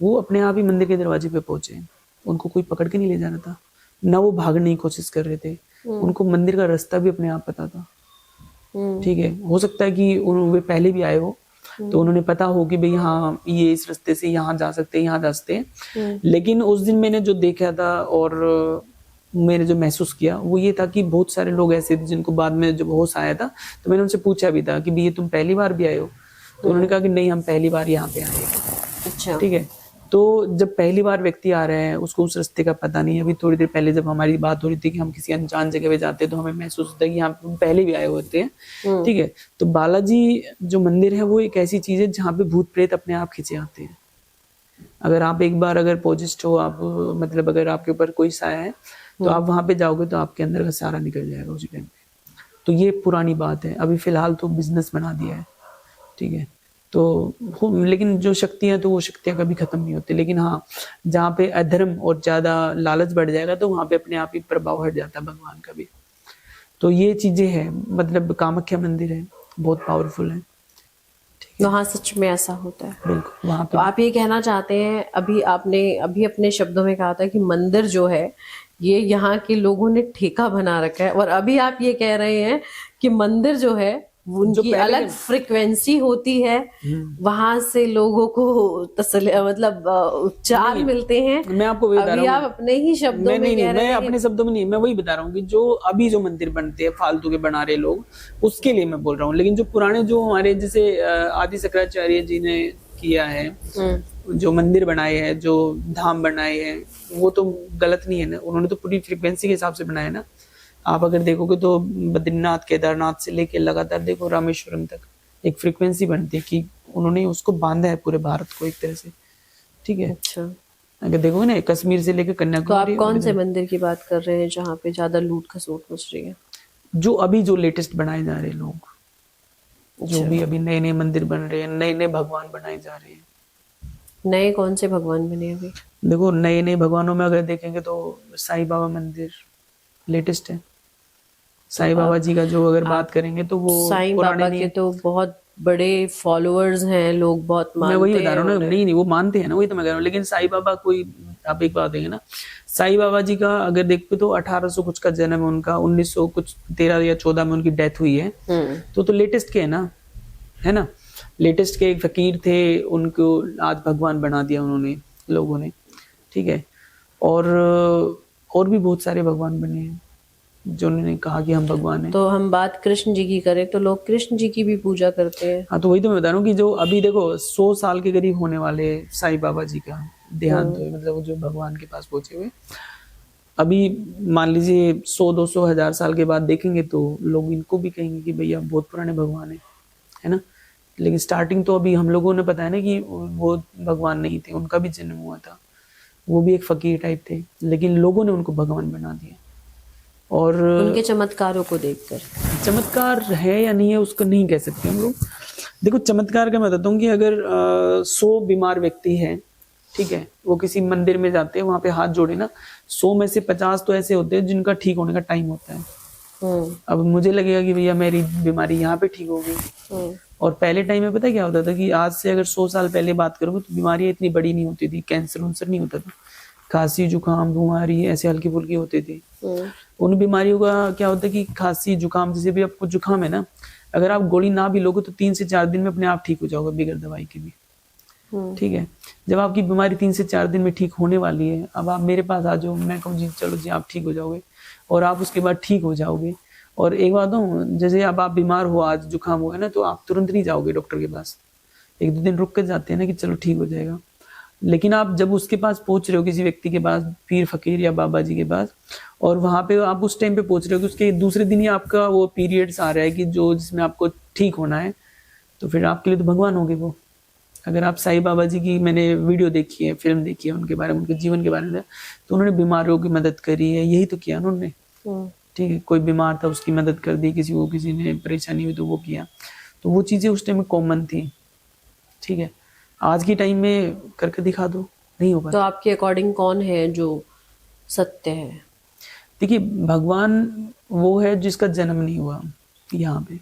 A: वो अपने आप ही मंदिर के दरवाजे पे पहुंचे। उनको कोई पकड़ के नहीं ले जा रहा था, ना वो भागने की कोशिश कर रहे थे, उनको मंदिर का रास्ता भी अपने आप पता था। ठीक है, हो सकता है कि वे पहले भी आए हो, तो उन्होंने पता हो कि भाई हाँ ये इस रास्ते से यहाँ जा सकते हैं, यहाँ जा सकते हैं। लेकिन उस दिन मैंने जो देखा था और मैंने जो महसूस किया वो ये था कि बहुत सारे लोग ऐसे थे जिनको बाद में जब होश आया था, तो मैंने उनसे पूछा भी था कि भैया तुम पहली बार भी आए हो? तो उन्होंने कहा कि नहीं, हम पहली बार यहाँ पे आए।
B: अच्छा।
A: ठीक है, तो जब पहली बार व्यक्ति आ रहे हैं, उसको उस रास्ते का पता नहीं है। अभी थोड़ी देर पहले जब हमारी बात हो रही थी कि हम किसी अनजान जगह पे जाते हैं तो हमें महसूस होता है कि यहाँ पहले भी आए होते हैं। ठीक है, तो बालाजी जो मंदिर है वो एक ऐसी चीज है जहाँ पे भूत प्रेत अपने आप खींचे आते हैं। अगर आप एक बार अगर पोजिस्ट हो, आप मतलब अगर आपके ऊपर कोई साया है, तो आप वहां पे जाओगे तो आपके अंदर का सारा निकल जाएगा उसी टाइम पे। तो ये पुरानी बात है, अभी फिलहाल तो बिजनेस बना दिया है। ठीक है, तो लेकिन जो शक्तियां, तो वो शक्तियां कभी खत्म नहीं होती। लेकिन हाँ, जहाँ पे अधर्म और ज्यादा लालच बढ़ जाएगा तो वहां पे अपने आप ही प्रभाव हट जाता है भगवान का भी। तो ये चीजें हैं, मतलब कामाख्या मंदिर है, बहुत पावरफुल है।
B: वहाँ सच में ऐसा होता है।
A: बिल्कुल वहाँ
B: तो
A: पे
B: आप ये कहना चाहते हैं, अभी अपने शब्दों में कहा था कि मंदिर जो है ये यहाँ के लोगों ने ठेका बना रखा है, और अभी आप ये कह रहे हैं कि मंदिर जो है उनकी
A: पहले
B: अलग फ्रिक्वेंसी होती है, वहां से लोगों को मतलब उपचार
A: नहीं,
B: मिलते हैं।
A: मैं आपको वही बता
B: अभी
A: रहा
B: आप
A: हूँ।
B: अपने ही शब्दों में कह रहे
A: मैं
B: हैं
A: अपने शब्दों में नहीं, मैं वही बता रहा हूँ कि जो अभी जो मंदिर बनते हैं फालतू के बना रहे लोग, उसके लिए मैं बोल रहा हूँ। लेकिन जो पुराने जो हमारे जैसे आदि शंकराचार्य जी ने किया है, जो मंदिर बनाए हैं, जो धाम बनाए हैं, वो तो गलत नहीं है ना। उन्होंने तो पूरी फ्रीक्वेंसी के हिसाब से बनाया ना। आप अगर देखोगे तो बद्रीनाथ, केदारनाथ से लेके लगातार देखो रामेश्वरम तक एक फ्रीक्वेंसी बनती है कि उन्होंने उसको बांधा है पूरे भारत को एक तरह से। ठीक है।
B: अच्छा,
A: अगर देखोगे ना कश्मीर से लेकर
B: तो आप
A: कन्याकुमारी,
B: कौन से मंदिर की बात कर रहे हैं जहाँ पे ज्यादा लूट खसोट मच रही है?
A: जो अभी जो लेटेस्ट बनाए जा रहे हैं लोग, जो
B: अच्छा,
A: भी अभी नए नए मंदिर बन रहे हैं, नए नए भगवान बनाए जा रहे हैं।
B: नए कौन से भगवान बने अभी?
A: देखो नए नए भगवानों में अगर देखेंगे तो साईं बाबा मंदिर लेटेस्ट है।
B: तो
A: साईं बाबा
B: आप
A: जी का जो अगर
B: आप
A: बात करेंगे तो वो
B: साईं
A: पुराने
B: बाबा
A: नहीं
B: के
A: है।
B: तो बहुत बड़े फॉलोअर्स हैं, लोग बहुत
A: मैं वही
B: मानते
A: बता
B: हैं।
A: रहा हूँ ना,
B: और
A: नहीं वो मानते हैं ना, वही तो मैं कह रहा हूँ। लेकिन साईं बाबा कोई, आप एक बात देखेंगे ना, साईं बाबा जी का अगर देखो तो 1800 कुछ का जन्म है उनका, 1900 कुछ 13 या 14 में उनकी डेथ हुई है। तो लेटेस्ट के है ना, लेटेस्ट के एक फकीर थे, उनको आज भगवान बना दिया उन्होंने लोगों ने। ठीक है। और भी बहुत सारे भगवान बने हैं जो उन्होंने कहा कि हम भगवान हैं।
B: तो हम बात कृष्ण जी की करें तो लोग कृष्ण जी की भी पूजा करते हैं।
A: हाँ, तो वही तो मैं बता रहा हूँ कि जो अभी देखो 100 साल के करीब होने वाले साईं बाबा जी का देहांत हुए, मतलब वो जो भगवान के पास पहुंचे हुए। अभी मान लीजिए 100, 200, 1000 साल के बाद देखेंगे तो लोग इनको भी कहेंगे कि भैया बहुत पुराने भगवान है ना। लेकिन स्टार्टिंग तो अभी हम लोगों ने पता है ना कि वो भगवान नहीं थे, उनका भी जन्म हुआ था, वो भी एक फकीर टाइप थे, लेकिन लोगों ने उनको भगवान बना दिया। और
B: उनके चमत्कारों को देखकर
A: चमत्कार है या नहीं है उसको नहीं कह सकते हम लोग। देखो चमत्कार का मैं बताता हूँ कि अगर 100 बीमार व्यक्ति है, ठीक है, वो किसी मंदिर में जाते हैं, वहां पे हाथ जोड़े ना, 100 में से 50 तो ऐसे होते हैं जिनका ठीक होने का टाइम होता है। अब मुझे लगेगा कि भैया मेरी बीमारी यहाँ पे ठीक होगी। और पहले टाइम में पता क्या होता था कि आज से अगर 100 साल पहले बात करोगे तो बीमारियां इतनी बड़ी नहीं होती थी, कैंसर उन्सर नहीं होता था, खांसी जुकाम बीमारी ऐसे हल्की फुल्की होती थी। उन बीमारियों का क्या होता है कि खांसी जुकाम, जैसे भी आपको जुकाम है ना, अगर आप गोली ना भी लोगे तो 3 से 4 दिन में अपने आप ठीक हो जाओगे बिगर दवाई के भी। ठीक है। जब आपकी बीमारी 3 से 4 दिन में ठीक होने वाली है, अब आप मेरे पास आ जाओ, मैं कहूँ जी चलो जी आप ठीक हो जाओगे, और आप उसके बाद ठीक हो जाओगे। और एक बात हूँ, जैसे अब आप बीमार हो, आज जुकाम हुआ है ना, तो आप तुरंत नहीं जाओगे डॉक्टर के पास, 1-2 दिन रुक कर जाते हैं ना कि चलो ठीक हो जाएगा। लेकिन आप जब उसके पास पहुंच रहे हो, किसी व्यक्ति के पास, पीर फकीर या बाबा जी के पास, और वहां पे आप उस टाइम पे पहुंच रहे हो कि उसके दूसरे दिन ही आपका वो पीरियड्स आ रहा है कि जो जिसमें आपको ठीक होना है, तो फिर आपके लिए तो भगवान हो गए वो। अगर आप साईं बाबा जी की, मैंने वीडियो देखी है, फिल्म देखी है उनके बारे में, उनके जीवन के बारे में, तो उन्होंने बीमारों की मदद करी है, यही तो किया उन्होंने। ठीक है, कोई बीमार था उसकी मदद कर दी, किसी ने परेशानी हुई तो वो किया। तो वो चीजें उस टाइम में कॉमन थी। ठीक है। आज की टाइम में करके दिखा दो, नहीं हो
B: तो
A: पाता।
B: आपके अकॉर्डिंग कौन है जो सत्य है?
A: देखिए भगवान वो है जिसका जन्म नहीं हुआ यहाँ पे।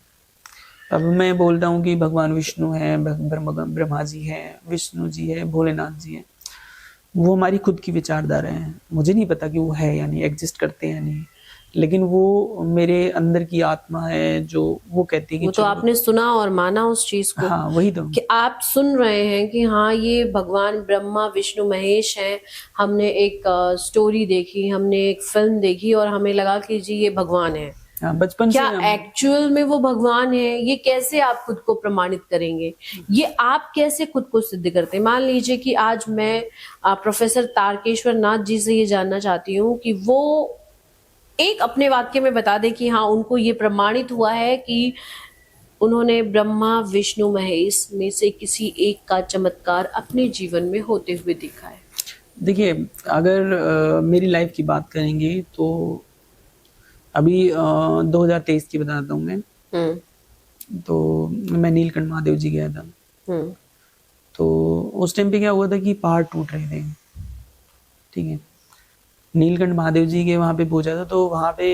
A: अब मैं बोल रहा हूँ कि भगवान विष्णु है, ब्रह्मा जी है, विष्णु जी है, भोलेनाथ जी है, वो हमारी खुद की विचारधारा है। मुझे नहीं पता कि वो है या नहीं, एग्जिस्ट करते हैं या नहीं, लेकिन वो मेरे अंदर की आत्मा है जो वो कहती है कि
B: वो तो आपने सुना और माना उस चीज को।
A: हाँ वही तो।
B: कि आप सुन रहे हैं कि हाँ ये भगवान ब्रह्मा विष्णु महेश हैं, हमने एक स्टोरी देखी, हमने एक फिल्म देखी और हमें लगा कि जी ये भगवान है।
A: हाँ, बचपन से
B: क्या एक्चुअल में वो भगवान है? ये कैसे आप खुद को प्रमाणित करेंगे? ये आप कैसे खुद को सिद्ध करते हैं? मान लीजिए कि आज मैं प्रोफेसर तारकेश्वर नाथ जी से ये जानना चाहती हूँ कि वो एक अपने वाक्य में बता दें कि हाँ उनको ये प्रमाणित हुआ है कि उन्होंने ब्रह्मा विष्णु महेश में से किसी एक का चमत्कार अपने जीवन में होते हुए देखा है।
A: देखिए अगर मेरी लाइफ की बात करेंगे तो अभी 2023 की बताता हूँ मैं। तो मैं नीलकंठ महादेव जी गया था। तो उस टाइम पे क्या हुआ था कि पहाड़ टूट रहे थे। ठीक है। नीलकंठ महादेव जी के वहाँ पे पहुंचा था, तो वहाँ पे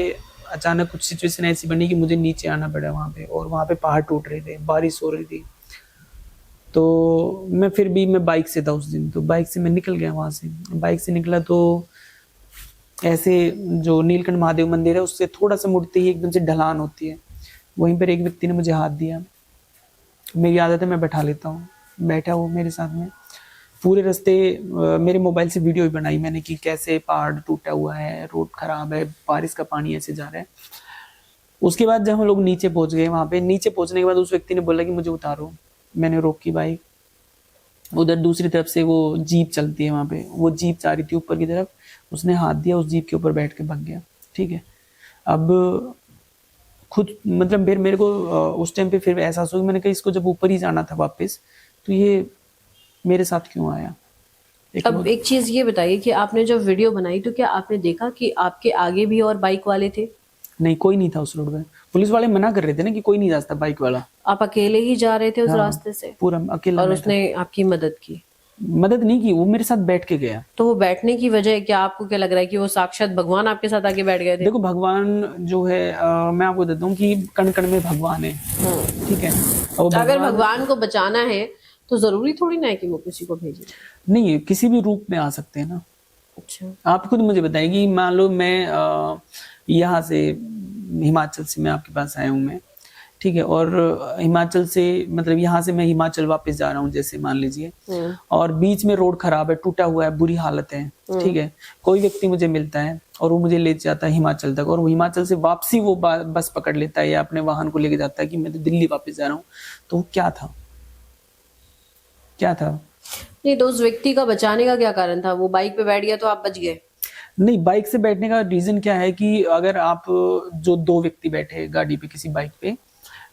A: अचानक कुछ सिचुएशन ऐसी बनी कि मुझे नीचे आना पड़ा वहाँ पे, और वहाँ पे पहाड़ टूट रहे थे, बारिश हो रही थी। तो मैं बाइक से था उस दिन, तो बाइक से मैं निकल गया वहाँ से। बाइक से निकला तो ऐसे जो नीलकंठ महादेव मंदिर है उससे थोड़ा सा मुड़ते ही एकदम से ढलान होती है, वहीं पर एक व्यक्ति ने मुझे हाथ दिया। मेरी आदत है मैं बैठा लेता हूँ, बैठा वो मेरे साथ में। पूरे रास्ते मेरे मोबाइल से वीडियो भी बनाई मैंने कि कैसे पहाड़ टूटा हुआ है, रोड खराब है, बारिश का पानी ऐसे जा रहा है। उसके बाद जब हम लोग नीचे पहुंच गए, वहां पे नीचे पहुंचने के बाद उस व्यक्ति ने बोला कि मुझे उतारो। मैंने रोकी बाइक। उधर दूसरी तरफ से वो जीप चलती है, वहां पे वो जीप जा रही थी ऊपर की तरफ। उसने हाथ दिया, उस जीप के ऊपर बैठ के भाग गया। ठीक है, अब खुद मतलब फिर मेरे को उस टाइम पे फिर एहसास हुआ कि मैंने कहा इसको जब ऊपर ही जाना था वापस, तो ये मेरे साथ क्यों आया।
B: अब एक चीज ये बताइए कि आपने जब वीडियो बनाई तो क्या आपने देखा कि आपके आगे भी और बाइक वाले थे?
A: नहीं, कोई नहीं था उस रोड पे। पुलिस वाले मना कर रहे थे ना कि कोई नहीं जा सकता बाइक वाला।
B: आप अकेले ही जा रहे थे उस
A: हाँ,
B: रास्ते से?
A: पूरा अकेला
B: और
A: मैं था।
B: उसने आपकी मदद की?
A: मदद नहीं की, वो मेरे साथ बैठ के गया।
B: तो वो बैठने की वजह क्या, आपको क्या लग रहा है कि वो साक्षात भगवान आपके साथ आके बैठ गए थे?
A: देखो भगवान जो है मैं आपको देता हूँ कि कण कण में भगवान है। ठीक है, और
B: अगर भगवान को बचाना है तो जरूरी थोड़ी ना है कि वो किसी को भेजे।
A: नहीं, किसी भी रूप में आ सकते हैं ना।
B: अच्छा,
A: आप खुद मुझे बताइए कि मान लो मैं यहाँ से हिमाचल से मैं आपके पास आया हूँ मैं, ठीक है, और हिमाचल से मतलब यहाँ से मैं हिमाचल वापस जा रहा हूँ जैसे मान लीजिए, और बीच में रोड खराब है, टूटा हुआ है, बुरी हालत है। ठीक है, कोई व्यक्ति मुझे मिलता है और वो मुझे ले जाता है हिमाचल तक, और वो हिमाचल से वापसी वो बस पकड़ लेता है या अपने वाहन को लेके जाता है कि मैं तो दिल्ली वापस जा रहा हूँ। तो वो क्या था, क्या था?
B: नहीं तो उस व्यक्ति का बचाने का क्या कारण था? वो बाइक पे बैठ गया तो आप बच गए?
A: नहीं, बाइक से बैठने का रीजन क्या है कि अगर आप जो दो व्यक्ति बैठे गाड़ी पे किसी बाइक पे,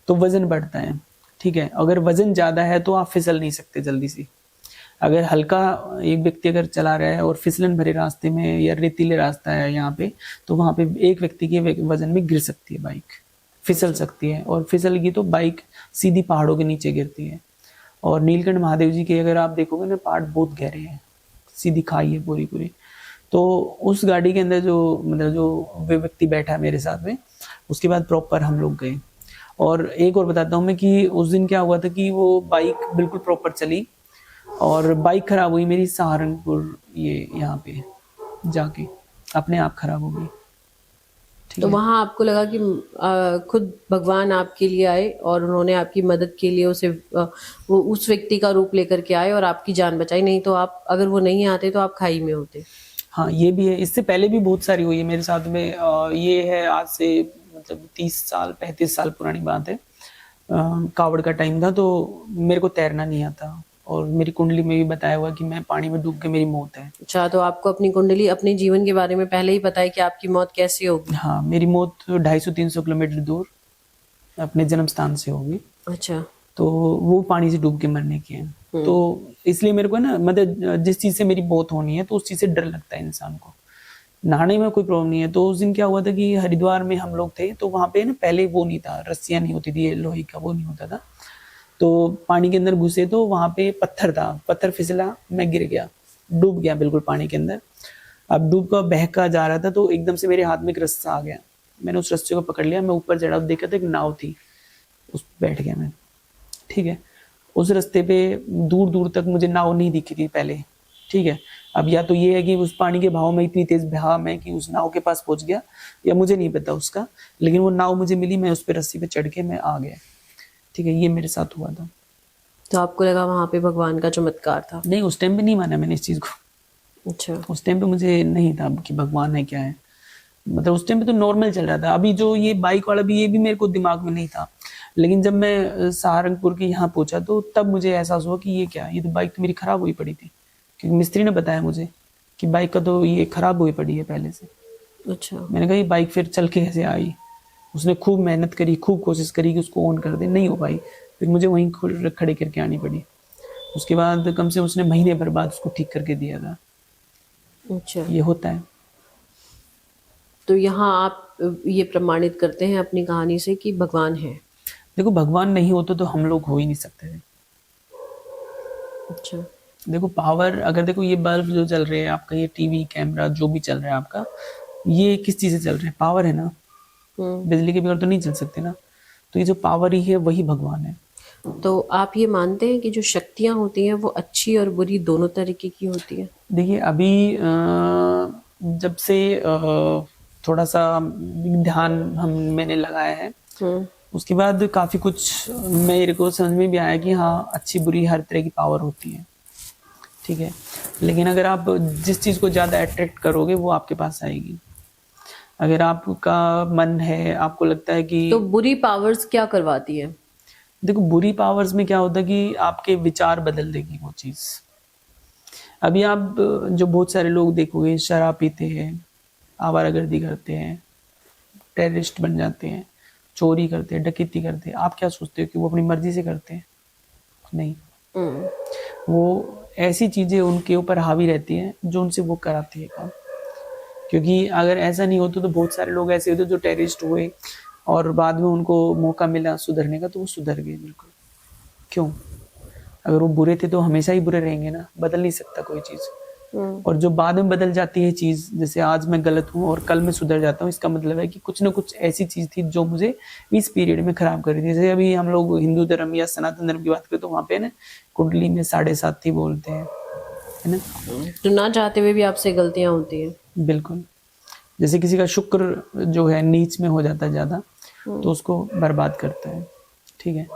A: तो वजन बढ़ता है। ठीक है, अगर वजन ज्यादा है तो आप फिसल नहीं सकते जल्दी से। अगर हल्का एक व्यक्ति अगर चला रहा है और फिसलन भरे रास्ते में या रेतीले रास्ता है यहाँ पे, तो वहां पे एक व्यक्ति के वजन में गिर सकती है बाइक, फिसल सकती है, और फिसल गई तो बाइक सीधी पहाड़ों के नीचे गिरती है। और नीलकंठ महादेव जी के अगर आप देखोगे ना, पहाड़ बहुत गहरे हैं, सीधी खाई है पूरी पूरी। तो उस गाड़ी के अंदर जो मतलब जो वे व्यक्ति बैठा मेरे साथ में, उसके बाद प्रॉपर हम लोग गए। और एक और बताता हूँ मैं कि उस दिन क्या हुआ था कि वो बाइक बिल्कुल प्रॉपर चली, और बाइक खराब हुई मेरी सहारनपुर ये यहाँ पे जाके, अपने आप खराब हो गई।
B: तो वहां आपको लगा कि खुद भगवान आपके लिए आए और उन्होंने आपकी मदद के लिए वो उस व्यक्ति का रूप लेकर के आए और आपकी जान बचाई। नहीं तो आप, अगर वो नहीं आते तो आप खाई में होते।
A: हाँ, ये भी है। इससे पहले भी बहुत सारी हुई है मेरे साथ में। ये है आज से मतलब 30 साल 35 साल पुरानी बात है। कावड़ का टाइम था, तो मेरे को तैरना नहीं आता, और मेरी कुंडली में भी बताया हुआ कि मैं पानी में डूब के मेरी मौत है।
B: अच्छा, तो आपको अपनी कुंडली, अपने जीवन के बारे में पहले ही पता है कि आपकी मौत कैसे होगी?
A: हाँ, मेरी मौत 250-300 किलोमीटर दूर अपने जन्म स्थान से होगी।
B: अच्छा,
A: तो वो पानी से डूब के मरने की है। तो इसलिए मेरे को ना मतलब जिस चीज से मेरी मौत होनी है तो उस चीज से डर लगता है इंसान को। नहाने में कोई प्रॉब्लम नहीं है। तो उस दिन क्या हुआ था कि हरिद्वार में हम लोग थे, तो वहां पे ना पहले वो नहीं था, रस्सियां नहीं होती थी, लोहे का वो नहीं होता था। तो पानी के अंदर घुसे तो वहां पे पत्थर था, पत्थर फिसला, मैं गिर गया, डूब गया बिल्कुल पानी के अंदर। अब डूब का बहका जा रहा था, तो एकदम से मेरे हाथ में एक रस्सा आ गया। मैंने उस रस्से को पकड़ लिया, मैं ऊपर चढ़ा, देखा तो एक नाव थी, उस पर बैठ गया मैं। ठीक है, उस रास्ते पे दूर दूर तक मुझे नाव नहीं दिखी थी पहले। ठीक है, अब या तो ये है कि उस पानी के बहाव में इतनी तेज बहाव में कि उस नाव के पास पहुंच गया, या मुझे नहीं पता उसका, लेकिन वो नाव मुझे मिली, मैं उस पर रस्सी पे चढ़ के मैं आ गया। ठीक है, ये मेरे साथ हुआ था।
B: तो आपको लगा वहां पे भगवान का चमत्कार था?
A: नहीं, उस टाइम पे नहीं माना मैंने इस चीज को।
B: अच्छा,
A: उस टाइम पे मुझे नहीं था कि भगवान है क्या है, मतलब उस टाइम पे तो नॉर्मल चल रहा था। अभी जो ये बाइक वाला भी, ये भी मेरे को दिमाग में नहीं था। लेकिन जब मैं सहारनपुर के यहाँ पहुंचा तो तब मुझे एहसास हुआ कि ये क्या, ये तो बाइक तो मेरी खराब हुई पड़ी थी, क्योंकि मिस्त्री ने बताया मुझे कि बाइक का तो ये खराब हुई पड़ी है पहले से।
B: अच्छा,
A: मैंने कहा ये बाइक फिर चल के कैसे आई। उसने खूब मेहनत करी, खूब कोशिश करी कि उसको ऑन कर दे, नहीं हो पाई। फिर मुझे वहीं खड़े करके आनी पड़ी। उसके बाद कम से उसने महीने भर बाद उसको ठीक करके दिया था।
B: अच्छा।
A: ये होता है।
B: तो यहाँ आप ये प्रमाणित करते हैं अपनी कहानी से कि भगवान है?
A: देखो, भगवान नहीं होता तो हम लोग हो ही नहीं सकते थे।
B: अच्छा,
A: देखो पावर, अगर देखो ये बल्ब जो चल रहे हैं आपका, ये टीवी कैमरा जो भी चल रहा है आपका, ये किस चीज से चल रहा है? पावर है ना। बिजली के बगैर तो नहीं चल सकते ना। तो ये जो पावर ही है वही भगवान है।
B: तो आप ये मानते हैं कि जो शक्तियां होती हैं वो अच्छी और बुरी दोनों तरीके की होती है?
A: देखिए अभी जब से थोड़ा सा ध्यान मैंने लगाया है, उसके बाद काफी कुछ मेरे को समझ में भी आया कि हाँ अच्छी बुरी हर तरह की पावर होती है, ठीक है। लेकिन अगर आप जिस चीज को ज्यादा अट्रैक्ट करोगे वो आपके पास आएगी। अगर आपका मन है, आपको लगता है कि
B: तो बुरी पावर्स क्या करवाती है?
A: देखो बुरी पावर्स में क्या होता है कि आपके विचार बदल देगी वो चीज। अभी आप जो बहुत सारे लोग देखोगे शराब पीते हैं, आवारागर्दी करते हैं, टेररिस्ट बन जाते हैं, चोरी करते हैं, डकैती करते हैं, आप क्या सोचते हो कि वो अपनी मर्जी से करते हैं? नहीं, वो ऐसी चीजें उनके ऊपर हावी रहती हैं जो उनसे वो कराती है काम। क्योंकि अगर ऐसा नहीं होता तो बहुत सारे लोग ऐसे होते जो टेररिस्ट हुए और बाद में उनको मौका मिला सुधरने का तो वो सुधर गए बिल्कुल। क्यों? अगर वो बुरे थे तो हमेशा ही बुरे रहेंगे ना, बदल नहीं सकता कोई चीज। और जो बाद में बदल जाती है चीज, जैसे आज मैं गलत हूँ और कल मैं सुधर जाता हूँ, इसका मतलब है कि कुछ ना कुछ ऐसी चीज थी जो मुझे इस पीरियड में खराब कर रही थी। जैसे अभी हम लोग हिंदू धर्म या सनातन धर्म की बात करें तो वहां पे ना कुंडली में 7.5 बोलते हैं, है ना।
B: तो ना चाहते हुए भी आपसे गलतियां होती हैं?
A: बिल्कुल। जैसे किसी का शुक्र जो है नीच में हो जाता है ज्यादा तो उसको बर्बाद करता है, ठीक है।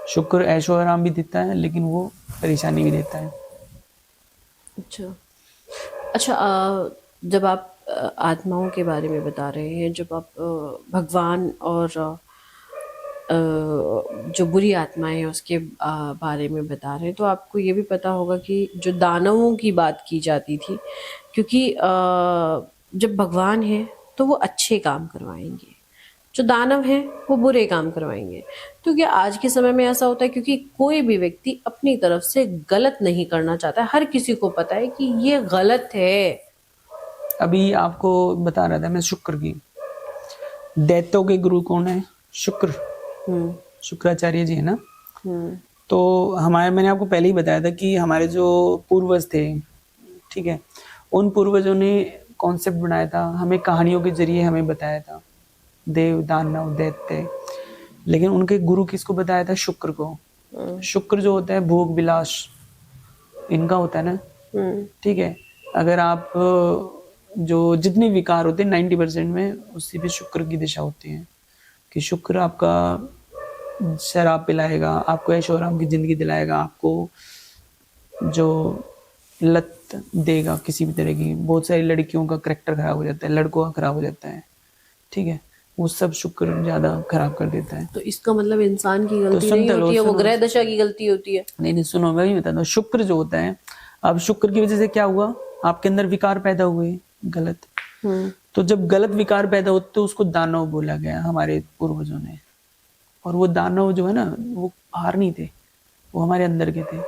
A: शुक्र ऐशो आराम भी देता है लेकिन वो परेशानी भी देता है।
B: अच्छा, जब आप आत्माओं के बारे में बता रहे हैं, जब आप भगवान और जो बुरी आत्माएं हैं उसके बारे में बता रहे हैं, तो आपको ये भी पता होगा कि जो दानवों की बात की जाती थी, क्योंकि जब भगवान है तो वो अच्छे काम करवाएंगे, जो दानव हैं वो बुरे काम करवाएंगे। तो क्या आज के समय में ऐसा होता है? क्योंकि कोई भी व्यक्ति अपनी तरफ से गलत नहीं करना चाहता है, हर किसी को पता है कि ये गलत है।
A: अभी आपको बता रहा था मैं शुक्र की, दैत्यों के गुरु कौन है? शुक्र, शुक्राचार्य जी है ना। तो मैंने आपको पहले ही बताया था कि हमारे जो पूर्वज थे, ठीक है, उन पूर्वजों ने कॉन्सेप्ट बनाया था, हमें कहानियों के जरिए हमें बताया था देव दानव दैत्य। लेकिन उनके गुरु किसको बताया था? शुक्र को। शुक्र जो होता है भोग विलास इनका होता है ना, ठीक है। अगर आप जो जितने विकार होते हैं 90% में उसी पे शुक्र की दिशा होती है कि शुक्र आपका शराब पिलाएगा, आपको ऐशो आराम की जिंदगी दिलाएगा, आपको जो लत देगा किसी भी तरह की। बहुत सारी लड़कियों का करैक्टर खराब हो जाता है, लड़कों का खराब हो जाता है, ठीक है, वो सब शुक्र ज्यादा खराब कर देता है।
B: तो इसका मतलब इंसान की गलती नहीं होती है, वो ग्रह दशा की गलती होती है?
A: नहीं, सुनो मैं भी बताता हूँ। शुक्र जो होता है, अब शुक्र की वजह से क्या हुआ, आपके अंदर विकार पैदा हुए गलत। तो जब गलत विकार पैदा होते तो उसको दानव बोला गया हमारे पूर्वजों ने। और वो दानव जो है ना वो बाहर नहीं थे, वो हमारे अंदर के थे,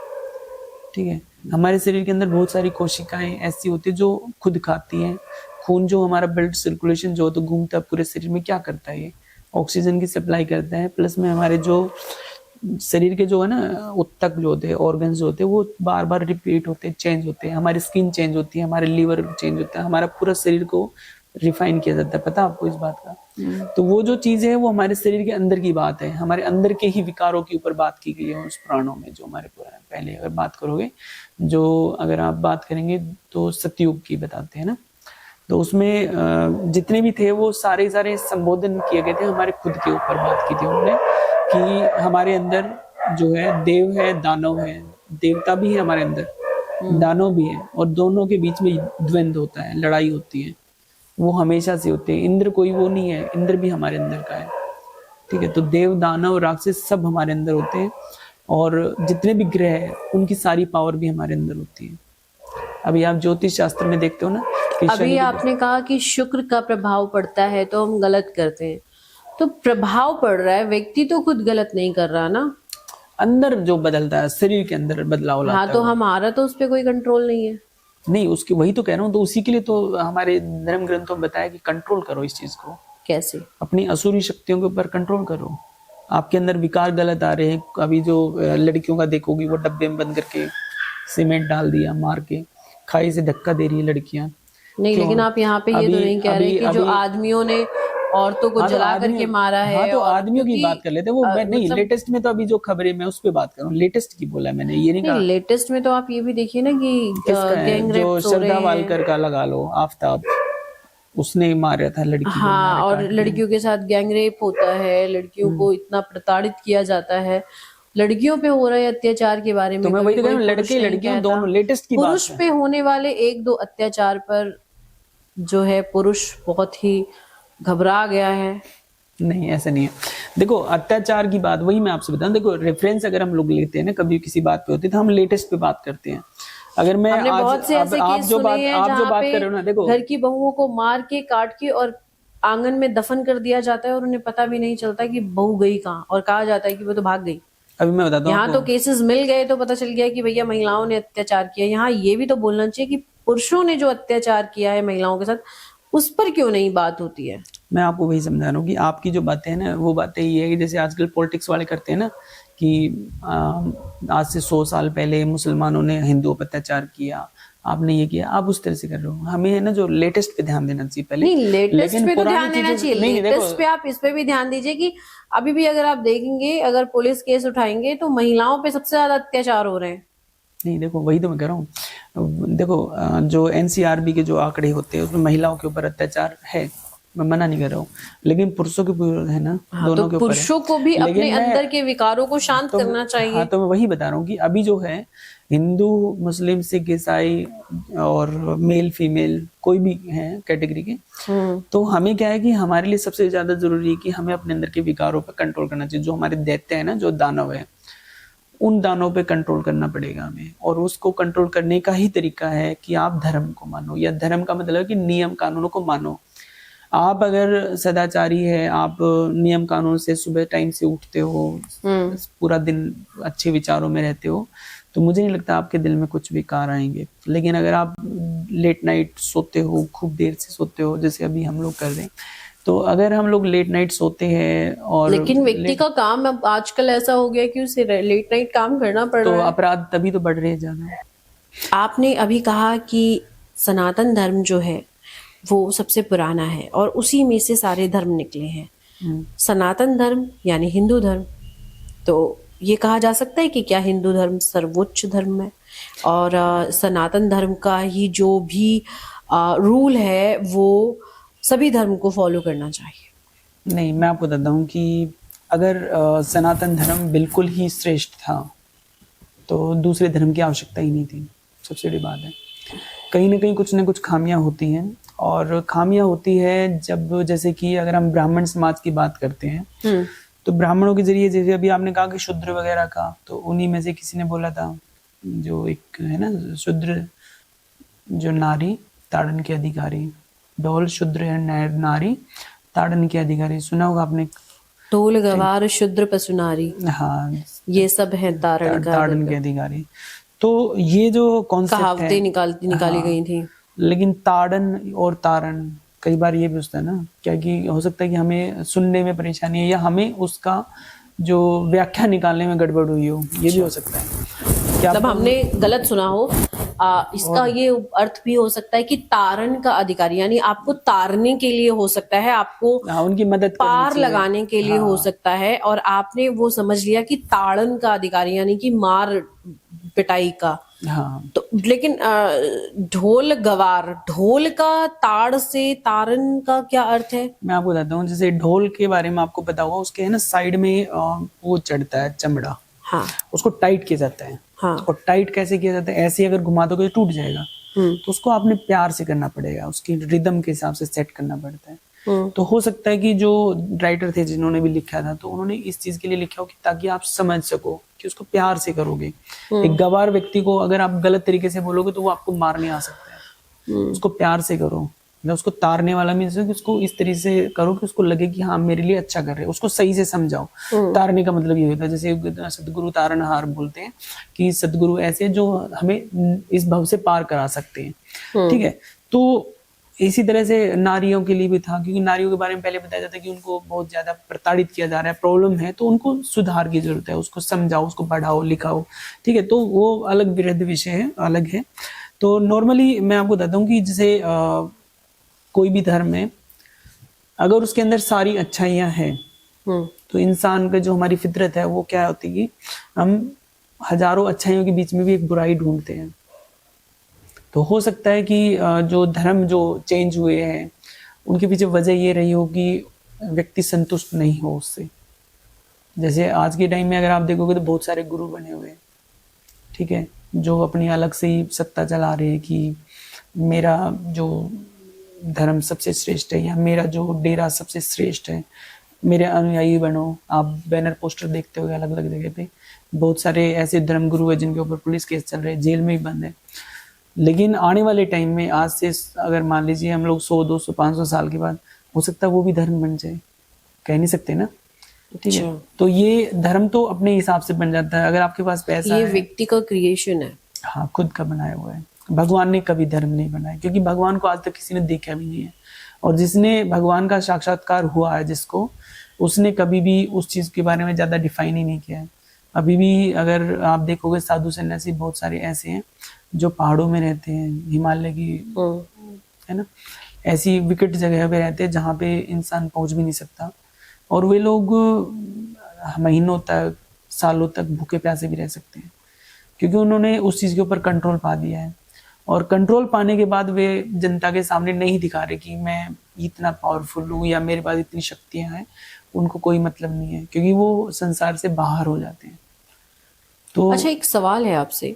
A: ठीक है। हमारे शरीर के अंदर बहुत सारी कोशिकाएं ऐसी होती है जो खुद खाती हैं। खून जो हमारा ब्लड सर्कुलेशन जो तो घूमता है पूरे शरीर में, क्या करता है? ये ऑक्सीजन की सप्लाई करता है, प्लस में हमारे जो शरीर के जो है ना उत्तक जो होते हैं, ऑर्गन्स जो होते हैं, वो बार बार रिपीट होते हैं, चेंज होते हैं। हमारी स्किन चेंज होती है, हमारे लीवर चेंज होता है, हमारा पूरा शरीर को रिफाइन किया जाता है। पता आपको इस बात का? तो वो जो चीजें है वो हमारे शरीर के अंदर की बात है, हमारे अंदर के ही विकारों के ऊपर बात की गई है उस पुराणों में। जो हमारे पुराने पहले अगर बात करोगे, जो अगर आप बात करेंगे तो सतयुग की बताते हैं ना, तो उसमें जितने भी थे वो सारे संबोधन किए गए थे, हमारे खुद के ऊपर बात की थी उन्होंने कि हमारे अंदर जो है देव है दानव है, देवता भी है हमारे अंदर, दानव भी है, और दोनों के बीच में द्वंद्व होता है, लड़ाई होती है, वो हमेशा से होते हैं। इंद्र कोई वो नहीं है, इंद्र भी हमारे अंदर का है, ठीक है। तो देव दानव राक्षस सब हमारे अंदर होते हैं, और जितने भी ग्रह है उनकी सारी पावर भी हमारे अंदर होती है। अभी आप ज्योतिष शास्त्र में देखते हो ना,
B: अभी आपने कहा कि शुक्र का प्रभाव पड़ता है तो हम गलत करते हैं, तो प्रभाव पड़ रहा है, व्यक्ति तो खुद गलत नहीं कर रहा ना,
A: अंदर जो बदलता है शरीर के अंदर बदलाव लाता है।
B: हाँ, तो हमारा तो उस पर कोई कंट्रोल नहीं है।
A: नहीं, उसकी वही तो कह रहा हूँ, तो उसी के लिए तो हमारे धर्म ग्रंथों में बताया कि कंट्रोल करो इस चीज को।
B: कैसे?
A: अपनी असुरी शक्तियों के ऊपर कंट्रोल करो। आपके अंदर विकार गलत आ रहे हैं, अभी जो लड़कियों का देखोगी वो डब्बे में बंद करके सीमेंट डाल दिया, मार के खाई से धक्का दे रही है लड़कियां।
B: नहीं, लेकिन आप यहाँ पे ये तो नहीं कह रहे कि जो आदमियों ने औरतों को
A: हाँ, तो
B: जला
A: आदमी-
B: करके मारा है।
A: हाँ, तो
B: और
A: आदमियों की
B: क्योंकि,
A: बात कर लेते हैं वो, मैं नहीं,
B: मतलब
A: लेटेस्ट में तो अभी जो खबरें मैं उस पे बात कर रहा हूँ, लेटेस्ट की बोला मैंने, ये नहीं
B: नहीं,
A: कहा
B: लेटेस्ट में तो आप ये भी देखिए ना कि
A: किसका है,
B: गैंग
A: जो
B: रेप्स हो रहे
A: श्रद्धा
B: हैं।
A: वालकर का लगा लो, आफताब, उसने मारा था लड़की को,
B: हाँ,
A: मारे
B: और
A: काट के।
B: लड़कियों के साथ गैंग रेप होता है, लड़कियों को इतना प्रताड़ित किया जाता है, लड़कियों पे हो रहे अत्याचार के बारे
A: तो
B: में
A: मैं
B: कभी
A: वही तो कह
B: कोई
A: रहा हूँ,
B: पुरुष
A: लड़के
B: नहीं
A: लड़कियां
B: कहता।
A: दोनों, लेटेस्ट की बात
B: पुरुष
A: है।
B: पे होने वाले एक दो अत्याचार पर जो है पुरुष बहुत ही घबरा गया है।
A: नहीं, ऐसा नहीं है। देखो, अत्याचार की बात वही मैं आपसे बताऊं, देखो रेफरेंस अगर हम लोग लेते हैं ना, कभी किसी बात पे होती है तो हम लेटेस्ट पे बात करते हैं। अगर मैं
B: हमने
A: आज
B: बहुत से ऐसे
A: आप
B: केस
A: जो
B: सुने
A: बात
B: हैं
A: आप जो
B: जहाँ
A: बात
B: पे
A: कर रहे हो ना, देखो
B: घर की बहुओं को मार के काट के और आंगन में दफन कर दिया जाता है और उन्हें पता भी नहीं चलता कि बहू गई कहाँ, और कहा जाता है कि वो तो भाग गई।
A: अभी मैं बताता हूँ
B: यहाँ तो
A: आपको।
B: केसेस मिल गए तो पता चल गया कि भैया महिलाओं ने अत्याचार किया। यहाँ ये भी तो बोलना चाहिए कि पुरुषों ने जो अत्याचार किया है महिलाओं के साथ, उस पर क्यों नहीं बात होती है।
A: मैं आपको वही समझा रहा हूँ कि आपकी जो बातें हैं ना, वो बातें ये है कि जैसे आजकल पॉलिटिक्स वाले करते हैं ना कि आज से 100 साल पहले मुसलमानों ने हिंदुओं पर अत्याचार किया, आपने ये किया, आप उस तरह से कर रहे हो। हमें है ना जो लेटेस्ट पे ध्यान देना चाहिए पहले।
B: नहीं, लेटेस्ट पे तो
A: पुरानी
B: ध्यान देना
A: चीजों-
B: चाहिए,
A: नहीं,
B: लेटेस्ट पे आप इस पे भी ध्यान दीजिए कि अभी भी अगर आप देखेंगे, अगर पुलिस केस उठाएंगे तो महिलाओं पे सबसे ज्यादा अत्याचार हो रहे हैं।
A: नहीं, देखो वही तो मैं कह रहा हूँ। देखो जो एनसीआरबी के जो आंकड़े होते हैं उसमें महिलाओं के ऊपर अत्याचार है, मैं मना नहीं कर रहा हूँ, लेकिन पुरुषों के ऊपर है ना,
B: हाँ,
A: दोनों
B: तो
A: के ऊपर है।
B: पुरुषों को भी
A: लेकिन
B: अपने
A: मैं-
B: अंदर के विकारों को शांत
A: तो
B: करना चाहिए।
A: हाँ, तो मैं वही बता रहा हूँ कि अभी जो है हिंदू, मुस्लिम, सिख, ईसाई और मेल फीमेल कोई भी है कैटेगरी के, तो हमें क्या है कि हमारे लिए सबसे ज्यादा जरूरी है कि हमें अपने अंदर के विकारों पर कंट्रोल करना चाहिए। जो हमारे दैत्य है ना, जो दानव है, उन दानों पे कंट्रोल करना पड़ेगा हमें। और उसको कंट्रोल करने का ही तरीका है कि आप धर्म को मानो, या धर्म का मतलब है कि नियम कानूनों को मानो। आप अगर सदाचारी है, आप नियम कानून से सुबह टाइम से उठते हो, पूरा दिन अच्छे विचारों में रहते हो, तो मुझे नहीं लगता आपके दिल में कुछ विकार आएंगे। लेकिन अगर आप लेट नाइट सोते हो, खूब देर से सोते हो, जैसे अभी हम लोग कर रहे हैं, तो अगर हम लोग लेट नाइट सोते हैं और
B: लेकिन व्यक्ति का काम अब आजकल ऐसा हो गया कि उसे लेट नाइट काम करना पड़
A: तो
B: रहा है।
A: अपराध तभी तो बढ़ रहे हैं ज्यादा।
B: आपने अभी कहा कि सनातन धर्म जो है वो सबसे पुराना है और उसी में से सारे धर्म निकले हैं। सनातन धर्म यानी हिंदू धर्म, तो ये कहा जा सकता है कि क्या हिंदू धर्म सर्वोच्च धर्म है और सनातन धर्म का ही जो भी रूल है वो सभी धर्म को फॉलो करना चाहिए?
A: नहीं, मैं आपको बताता हूँ कि अगर सनातन धर्म बिल्कुल ही श्रेष्ठ था तो दूसरे धर्म की आवश्यकता ही नहीं थी। सबसे बड़ी बात है, कहीं ना कहीं कुछ ना कुछ खामियां होती हैं, और खामियां होती है जब, जैसे कि अगर हम ब्राह्मण समाज की बात करते हैं तो ब्राह्मणों के जरिए, जैसे अभी आपने कहा कि शूद्र वगैरह का, तो उन्हीं में से किसी ने बोला था, जो एक है ना शूद्र, जो नारी ताड़न के अधिकारी, ढोल शूद्र है नारी ताड़न के अधिकारी, सुना होगा आपने।
B: ढोल गवार शूद्र पशु नारी,
A: हाँ,
B: ये सब है
A: ताड़न के अधिकारी। तो ये जो कॉन्सेप्ट है,
B: कहावतें निकाली गई थी।
A: लेकिन ताड़न और तारण कई बार ये भी होता है ना, क्या कि हो सकता है कि हमें सुनने में परेशानी है, या हमें उसका जो व्याख्या निकालने में गड़बड़ हुई हो, ये भी हो सकता है। क्या
B: मतलब हमने गलत सुना हो। इसका ये अर्थ भी हो सकता है कि तारण का अधिकारी, यानी आपको तारने के लिए हो सकता है, आपको
A: उनकी मदद करनी
B: पार
A: चाहिए।
B: लगाने के लिए हो सकता है, और आपने वो समझ लिया कि ताड़न का अधिकारी यानी कि मार पिटाई का।
A: हाँ,
B: तो लेकिन ढोल गवार, ढोल का ताड़ से तारन का क्या अर्थ है?
A: मैं आपको बताता हूँ। जैसे ढोल के बारे में आपको पता होगा, उसके है ना साइड में वो चढ़ता है चमड़ा,
B: हाँ,
A: उसको टाइट किया जाता है।
B: हाँ,
A: और टाइट कैसे किया जाता है, ऐसे अगर घुमा दोगे तो टूट जाएगा। तो उसको आपने प्यार से करना पड़ेगा, उसकी रिदम के हिसाब से सेट करना पड़ता है। तो हो सकता है कि जो राइटर थे जिन्होंने भी लिखा था, तो उन्होंने इस चीज के लिए लिखा हो कि ताकि आप समझ सको कि उसको प्यार से करोगे। एक गवार व्यक्ति को अगर आप गलत तरीके से बोलोगे तो वो आपको मारने आ सकता है। उसको प्यार से करो, मतलब उसको तारने वाला मीन्स कि उसको इस तरीके से करो कि उसको लगे कि हाँ मेरे लिए अच्छा कर रहे हो, उसको सही से समझाओ। तारने का मतलब ये होता है, जैसे सदगुरु तारणहार बोलते हैं कि सदगुरु ऐसे जो हमें इस भव से पार करा सकते हैं। ठीक है, तो इसी तरह से नारियों के लिए भी था, क्योंकि नारियों के बारे में पहले बताया जाता है कि उनको बहुत ज्यादा प्रताड़ित किया जा रहा है, प्रॉब्लम है, तो उनको सुधार की जरूरत है, उसको समझाओ, उसको पढ़ाओ, लिखाओ। ठीक है, तो वो अलग वृहद विषय है, अलग है। तो नॉर्मली मैं आपको बताता हूँ कि जैसे कोई भी धर्म है, अगर उसके अंदर सारी अच्छाइयाँ हैं
B: हम्म।
A: तो इंसान का जो हमारी फितरत है वो क्या होती है कि हम हजारों अच्छाइयों के बीच में भी एक बुराई ढूंढते हैं। तो हो सकता है कि जो धर्म जो चेंज हुए हैं उनके पीछे वजह ये रही हो कि व्यक्ति संतुष्ट नहीं हो उससे। जैसे आज के टाइम में अगर आप देखोगे तो बहुत सारे गुरु बने हुए हैं, ठीक है, जो अपनी अलग से ही सत्ता चला रहे हैं कि मेरा जो धर्म सबसे श्रेष्ठ है या मेरा जो डेरा सबसे श्रेष्ठ है, मेरे अनुयायी बनो। आप बैनर पोस्टर देखते हो अलग अलग जगह पे, बहुत सारे ऐसे धर्म गुरु हैं जिनके ऊपर पुलिस केस चल रहे हैं, जेल में ही बंद है। लेकिन आने वाले टाइम में आज से अगर मान लीजिए हम लोग 100 200 500 साल के बाद, हो सकता है वो भी धर्म बन जाए, कह नहीं सकते ना। ठीक है, तो ये धर्म तो अपने हिसाब से बन जाता है। अगर आपके पास पैसा
B: ये
A: है,
B: व्यक्ति का क्रिएशन है।
A: हाँ, खुद का बनाया हुआ है। भगवान ने कभी धर्म नहीं बनाया, क्योंकि भगवान को आज तक किसी ने देखा भी नहीं है। और जिसने भगवान का साक्षात्कार हुआ है जिसको, उसने कभी भी उस चीज के बारे में ज्यादा डिफाइन ही नहीं किया है। अभी भी अगर आप देखोगे साधु सन्यासी बहुत सारे ऐसे हैं जो पहाड़ों में रहते हैं, हिमालय की, है ना, ऐसी विकट जगह पे रहते हैं जहाँ पे इंसान पहुंच भी नहीं सकता। और वे लोग महीनों तक, सालों तक भूखे प्यासे भी रह सकते हैं, क्योंकि उन्होंने उस चीज के ऊपर कंट्रोल पा दिया है। और कंट्रोल पाने के बाद वे जनता के सामने नहीं दिखा रहे कि मैं इतना पावरफुल हूँ या मेरे पास इतनी शक्तियां हैं। उनको कोई मतलब नहीं है, क्योंकि वो संसार से बाहर हो जाते हैं। तो
B: अच्छा, एक सवाल है आपसे,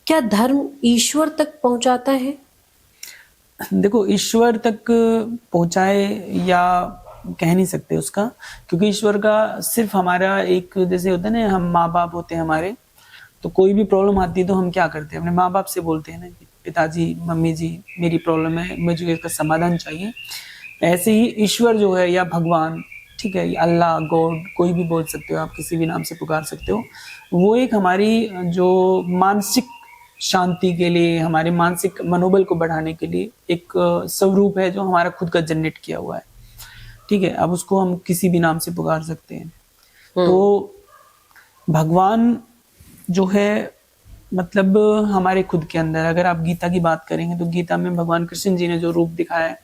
B: क्या धर्म ईश्वर तक पहुंचाता है?
A: देखो, ईश्वर तक पहुंचाए या कह नहीं सकते उसका, क्योंकि ईश्वर का सिर्फ हमारा एक, जैसे होता है ना, हम माँ बाप होते हैं हमारे, तो कोई भी प्रॉब्लम आती है तो हम क्या करते हैं, अपने माँ बाप से बोलते हैं ना, पिताजी मम्मी जी मेरी प्रॉब्लम है, मुझे इसका समाधान चाहिए। ऐसे ही ईश्वर जो है या भगवान, ठीक है, अल्लाह, गॉड, कोई भी बोल सकते हो आप, किसी भी नाम से पुकार सकते हो, वो एक हमारी जो मानसिक शांति के लिए, हमारे मानसिक मनोबल को बढ़ाने के लिए एक स्वरूप है जो हमारा खुद का जनरेट किया हुआ है। ठीक है, अब उसको हम किसी भी नाम से पुकार सकते हैं। तो भगवान जो है, मतलब हमारे खुद के अंदर, अगर आप गीता की बात करेंगे तो गीता में भगवान कृष्ण जी ने जो रूप दिखाया है,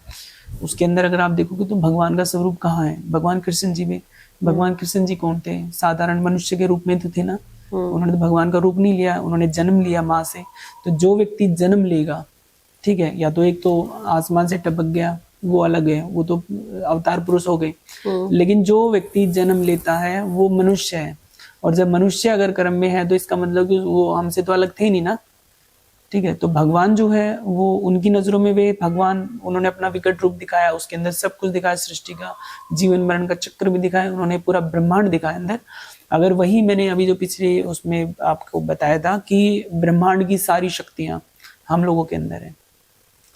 A: उसके अंदर अगर आप देखोगे तो भगवान का स्वरूप कहाँ है? भगवान कृष्ण जी में। भगवान कृष्ण जी कौन थे? साधारण मनुष्य के रूप में तो थे ना। उन्होंने तो भगवान का रूप नहीं लिया, उन्होंने जन्म लिया माँ से। तो जो व्यक्ति जन्म लेगा, ठीक है, या तो एक तो आसमान से टपक गया, वो अलग है, वो तो अवतार पुरुष हो गए। लेकिन जो व्यक्ति जन्म लेता है वो मनुष्य है। और जब मनुष्य अगर कर्म में है तो इसका मतलब कि वो हमसे तो अलग थे नहीं ना। ठीक है, तो भगवान जो है वो उनकी नजरों में वे भगवान, उन्होंने अपना विकट रूप दिखाया, उसके अंदर सब कुछ दिखाया, सृष्टि का, जीवन मरण का चक्र भी दिखाया, उन्होंने पूरा ब्रह्मांड दिखाया अंदर। अगर वही मैंने अभी जो पिछले उसमें आपको बताया था कि ब्रह्मांड की सारी शक्तियां हम लोगों के अंदर है।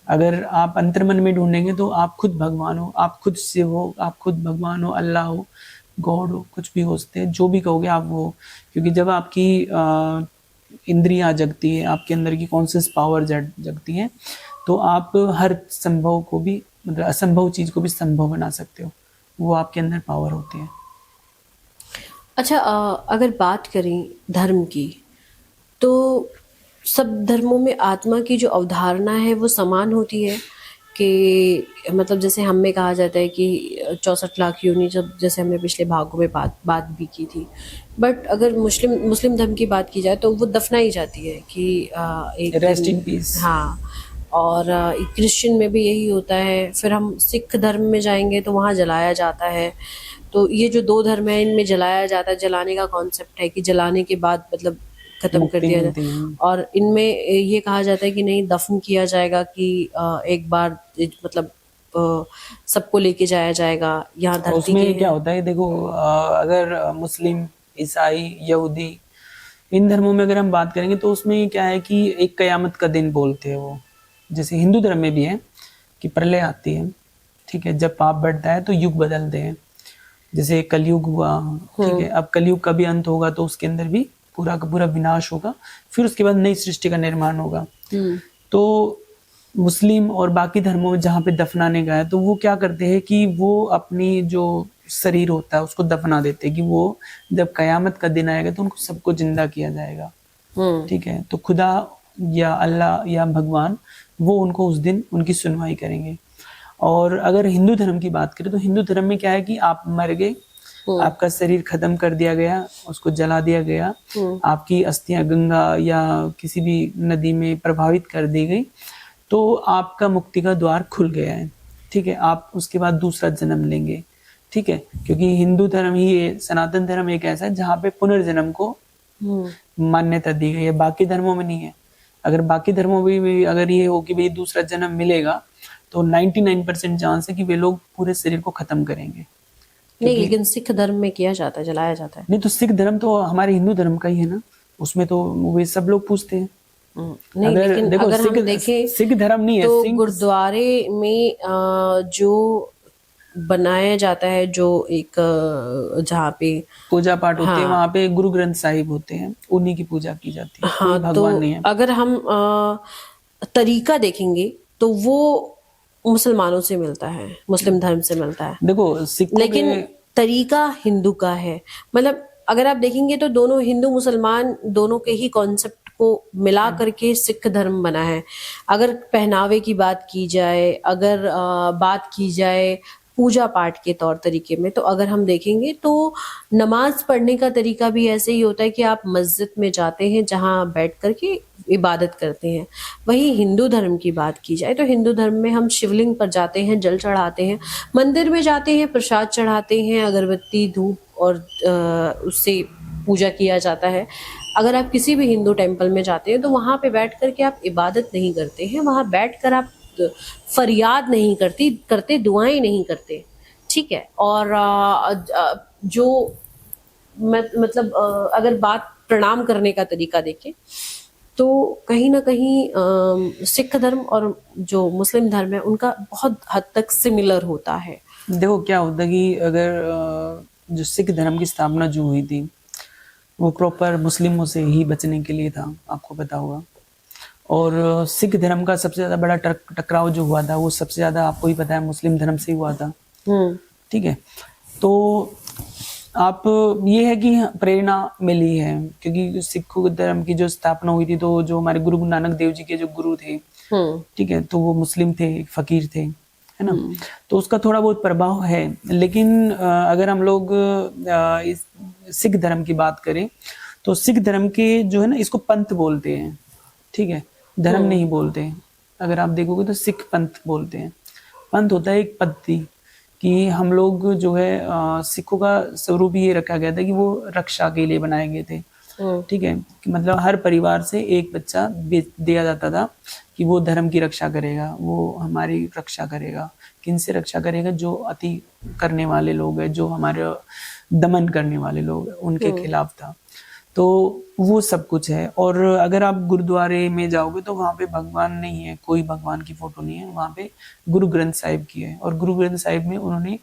A: अगर आप अंतर्मन में ढूंढेंगे तो आप खुद भगवान हो, आप खुद शिव हो, आप खुद भगवान हो, अल्लाह हो, गॉड हो, कुछ भी हो सकते हैं, जो भी कहोगे आप वो। क्योंकि जब आपकी इंद्रियां जगती है, आपके अंदर की कॉन्शियस पावर जगती है, तो आप हर संभव को भी, मतलब असंभव चीज को भी संभव बना सकते हो। वो आपके अंदर पावर होती है।
B: अच्छा, अगर बात करें धर्म की, तो सब धर्मों में आत्मा की जो अवधारणा है वो समान होती है कि, मतलब जैसे हम में कहा जाता है कि 64 लाख योनि, जब जैसे हमने पिछले भागों में बात भी की थी। बट अगर मुस्लिम धर्म की बात की जाए तो वो दफनाई जाती है कि एक
A: रेस्ट इन पीस।
B: हाँ। और क्रिश्चियन में भी यही होता है। फिर हम सिख धर्म में जाएंगे तो वहाँ जलाया जाता है। तो ये जो दो धर्म है, इनमें जलाया जाता है, जलाने का कॉन्सेप्ट है कि जलाने के बाद मतलब खत्म कर दिया जाए। और इनमें ये कहा जाता है कि नहीं, दफन किया जाएगा कि एक बार मतलब सबको लेके जाया जाएगा यहाँ धरती
A: उसमें
B: के।
A: क्या होता है, देखो, अगर मुस्लिम, ईसाई, यहूदी, इन धर्मों में अगर हम बात करेंगे तो उसमें क्या है कि एक कयामत का दिन बोलते हैं वो। जैसे हिंदू धर्म में भी है कि प्रलय आती है, ठीक है, जब पाप बढ़ता है तो युग बदलते हैं। जैसे कलयुग हुआ, ठीक है, अब कलयुग का भी अंत होगा तो उसके अंदर भी पूरा का पूरा विनाश होगा, फिर उसके बाद नई सृष्टि का निर्माण होगा। तो मुस्लिम और बाकी धर्मों में जहाँ पे दफनाने का है, तो वो क्या करते हैं कि वो अपनी जो शरीर होता है उसको दफना देते हैं कि वो जब कयामत का दिन आएगा तो उनको सबको जिंदा किया जाएगा। ठीक है, तो खुदा या अल्लाह या भगवान वो उनको उस दिन उनकी सुनवाई करेंगे। और अगर हिंदू धर्म की बात करें तो हिंदू धर्म में क्या है कि आप मर गए, आपका शरीर खत्म कर दिया गया, उसको जला दिया गया, आपकी अस्थियां गंगा या किसी भी नदी में प्रभावित कर दी गई, तो आपका मुक्ति का द्वार खुल गया है। ठीक है, आप उसके बाद दूसरा जन्म लेंगे। ठीक है, क्योंकि हिंदू धर्म ही, सनातन धर्म एक ऐसा है जहाँ पे पुनर्जन्म को मान्यता दी गई है, बाकी धर्मों में नहीं है। अगर बाकी धर्मों में भी अगर ये हो कि भाई दूसरा जन्म मिलेगा तो 99% चांस है कि वे लोग पूरे शरीर को खत्म करेंगे।
B: नहीं, लेकिन सिख धर्म में किया जाता है, जलाया जाता है।
A: नहीं तो सिख धर्म तो हमारे हिंदू धर्म का ही है ना, उसमें तो वे सब लोग पूछते हैं।
B: नहीं,
A: अगर
B: लेकिन
A: देखो
B: अगर हम देखें
A: सिख धर्म नहीं है,
B: तो गुरुद्वारे में जो बनाया जाता है, जो एक जहाँ पे
A: पूजा पाठ होते हैं, वहां पे गुरु ग्रंथ साहिब होते हैं, उन्हीं की पूजा की जाती है, कोई भगवान नहीं है।
B: अगर हम तरीका देखेंगे तो वो मुसलमानों से मिलता है, मुस्लिम धर्म से मिलता है।
A: देखो सिखों
B: लेकिन तरीका हिंदू का है। मतलब अगर आप देखेंगे तो दोनों हिंदू मुसलमान दोनों के ही कॉन्सेप्ट को मिला करके सिख धर्म बना है। अगर पहनावे की बात की जाए, अगर बात की जाए पूजा पाठ के तौर तरीके में, तो अगर हम देखेंगे तो नमाज पढ़ने का तरीका भी ऐसे ही होता है कि आप मस्जिद में जाते हैं जहां बैठ करके इबादत करते हैं। वही हिंदू धर्म की बात की जाए तो हिंदू धर्म में हम शिवलिंग पर जाते हैं, जल चढ़ाते हैं, मंदिर में जाते हैं, प्रसाद चढ़ाते हैं, अगरबत्ती धूप और उससे पूजा किया जाता है। अगर आप किसी भी हिंदू टेम्पल में जाते हैं तो वहां पे बैठ करके आप इबादत नहीं करते हैं, वहां बैठ कर आप फरियाद नहीं करते, दुआएं नहीं करते। ठीक है, और जो मतलब अगर बात प्रणाम करने का तरीका देखें तो कहीं ना कहीं सिख धर्म और जो मुस्लिम धर्म है उनका बहुत हद तक सिमिलर होता है।
A: देखो क्या होता है कि अगर जो सिख धर्म की स्थापना जो हुई थी वो प्रॉपर मुस्लिमों से ही बचने के लिए था, आपको पता होगा। और सिख धर्म का सबसे ज्यादा बड़ा टकराव जो हुआ था वो सबसे ज्यादा आपको ही पता है मुस्लिम धर्म से ही हुआ था। ठीक है, तो आप ये है कि प्रेरणा मिली है क्योंकि सिख धर्म की जो स्थापना हुई थी तो जो हमारे गुरु नानक देव जी के जो गुरु थे, ठीक है, तो वो मुस्लिम थे, फकीर थे, है ना, तो उसका थोड़ा बहुत प्रभाव है। लेकिन अगर हम लोग इस सिख धर्म की बात करें तो सिख धर्म के जो है ना, इसको पंथ बोलते हैं। ठीक है, धर्म नहीं बोलते। अगर आप देखोगे तो सिख पंथ बोलते हैं। पंथ होता है एक पद्धति कि हम लोग जो है सिखों का स्वरूप ये रखा गया था कि वो रक्षा के लिए बनाए गए थे। ठीक है, कि मतलब हर परिवार से एक बच्चा दिया जाता था कि वो धर्म की रक्षा करेगा, वो हमारी रक्षा करेगा। किन से रक्षा करेगा? जो अति करने वाले लोग हैं, जो हमारे दमन करने वाले लोग हैं, उनके खिलाफ था। तो वो सब कुछ है। और अगर आप गुरुद्वारे में जाओगे तो वहाँ पे भगवान नहीं है, कोई भगवान की फोटो नहीं है, वहाँ पे गुरु ग्रंथ साहिब की है। और गुरु ग्रंथ साहिब में उन्होंने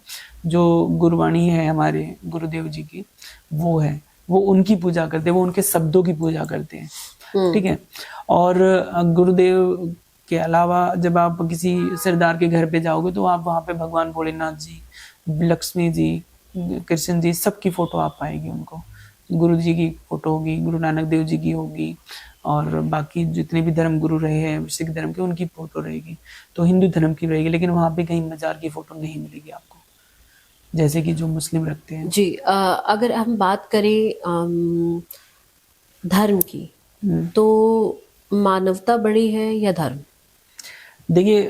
A: जो गुरुवाणी है हमारे गुरुदेव जी की, वो है, वो उनकी पूजा करते हैं, वो उनके शब्दों की पूजा करते हैं। ठीक है, और गुरुदेव के अलावा जब आप किसी सरदार के घर पे जाओगे तो आप वहाँ पे भगवान भोलेनाथ जी, लक्ष्मी जी, कृष्ण जी, सबकी फोटो आप पाएगी। उनको गुरु जी की फोटो होगी, गुरु नानक देव जी की होगी, और बाकी जितने भी धर्म गुरु रहे हैं सिख धर्म के, उनकी फोटो रहेगी। तो हिंदू धर्म की रहेगी, लेकिन वहाँ पे कहीं मजार की फोटो नहीं मिलेगी आपको, जैसे कि जो मुस्लिम रखते हैं।
B: जी, अगर हम बात करें धर्म की, तो मानवता बड़ी है या धर्म?
A: देखिए,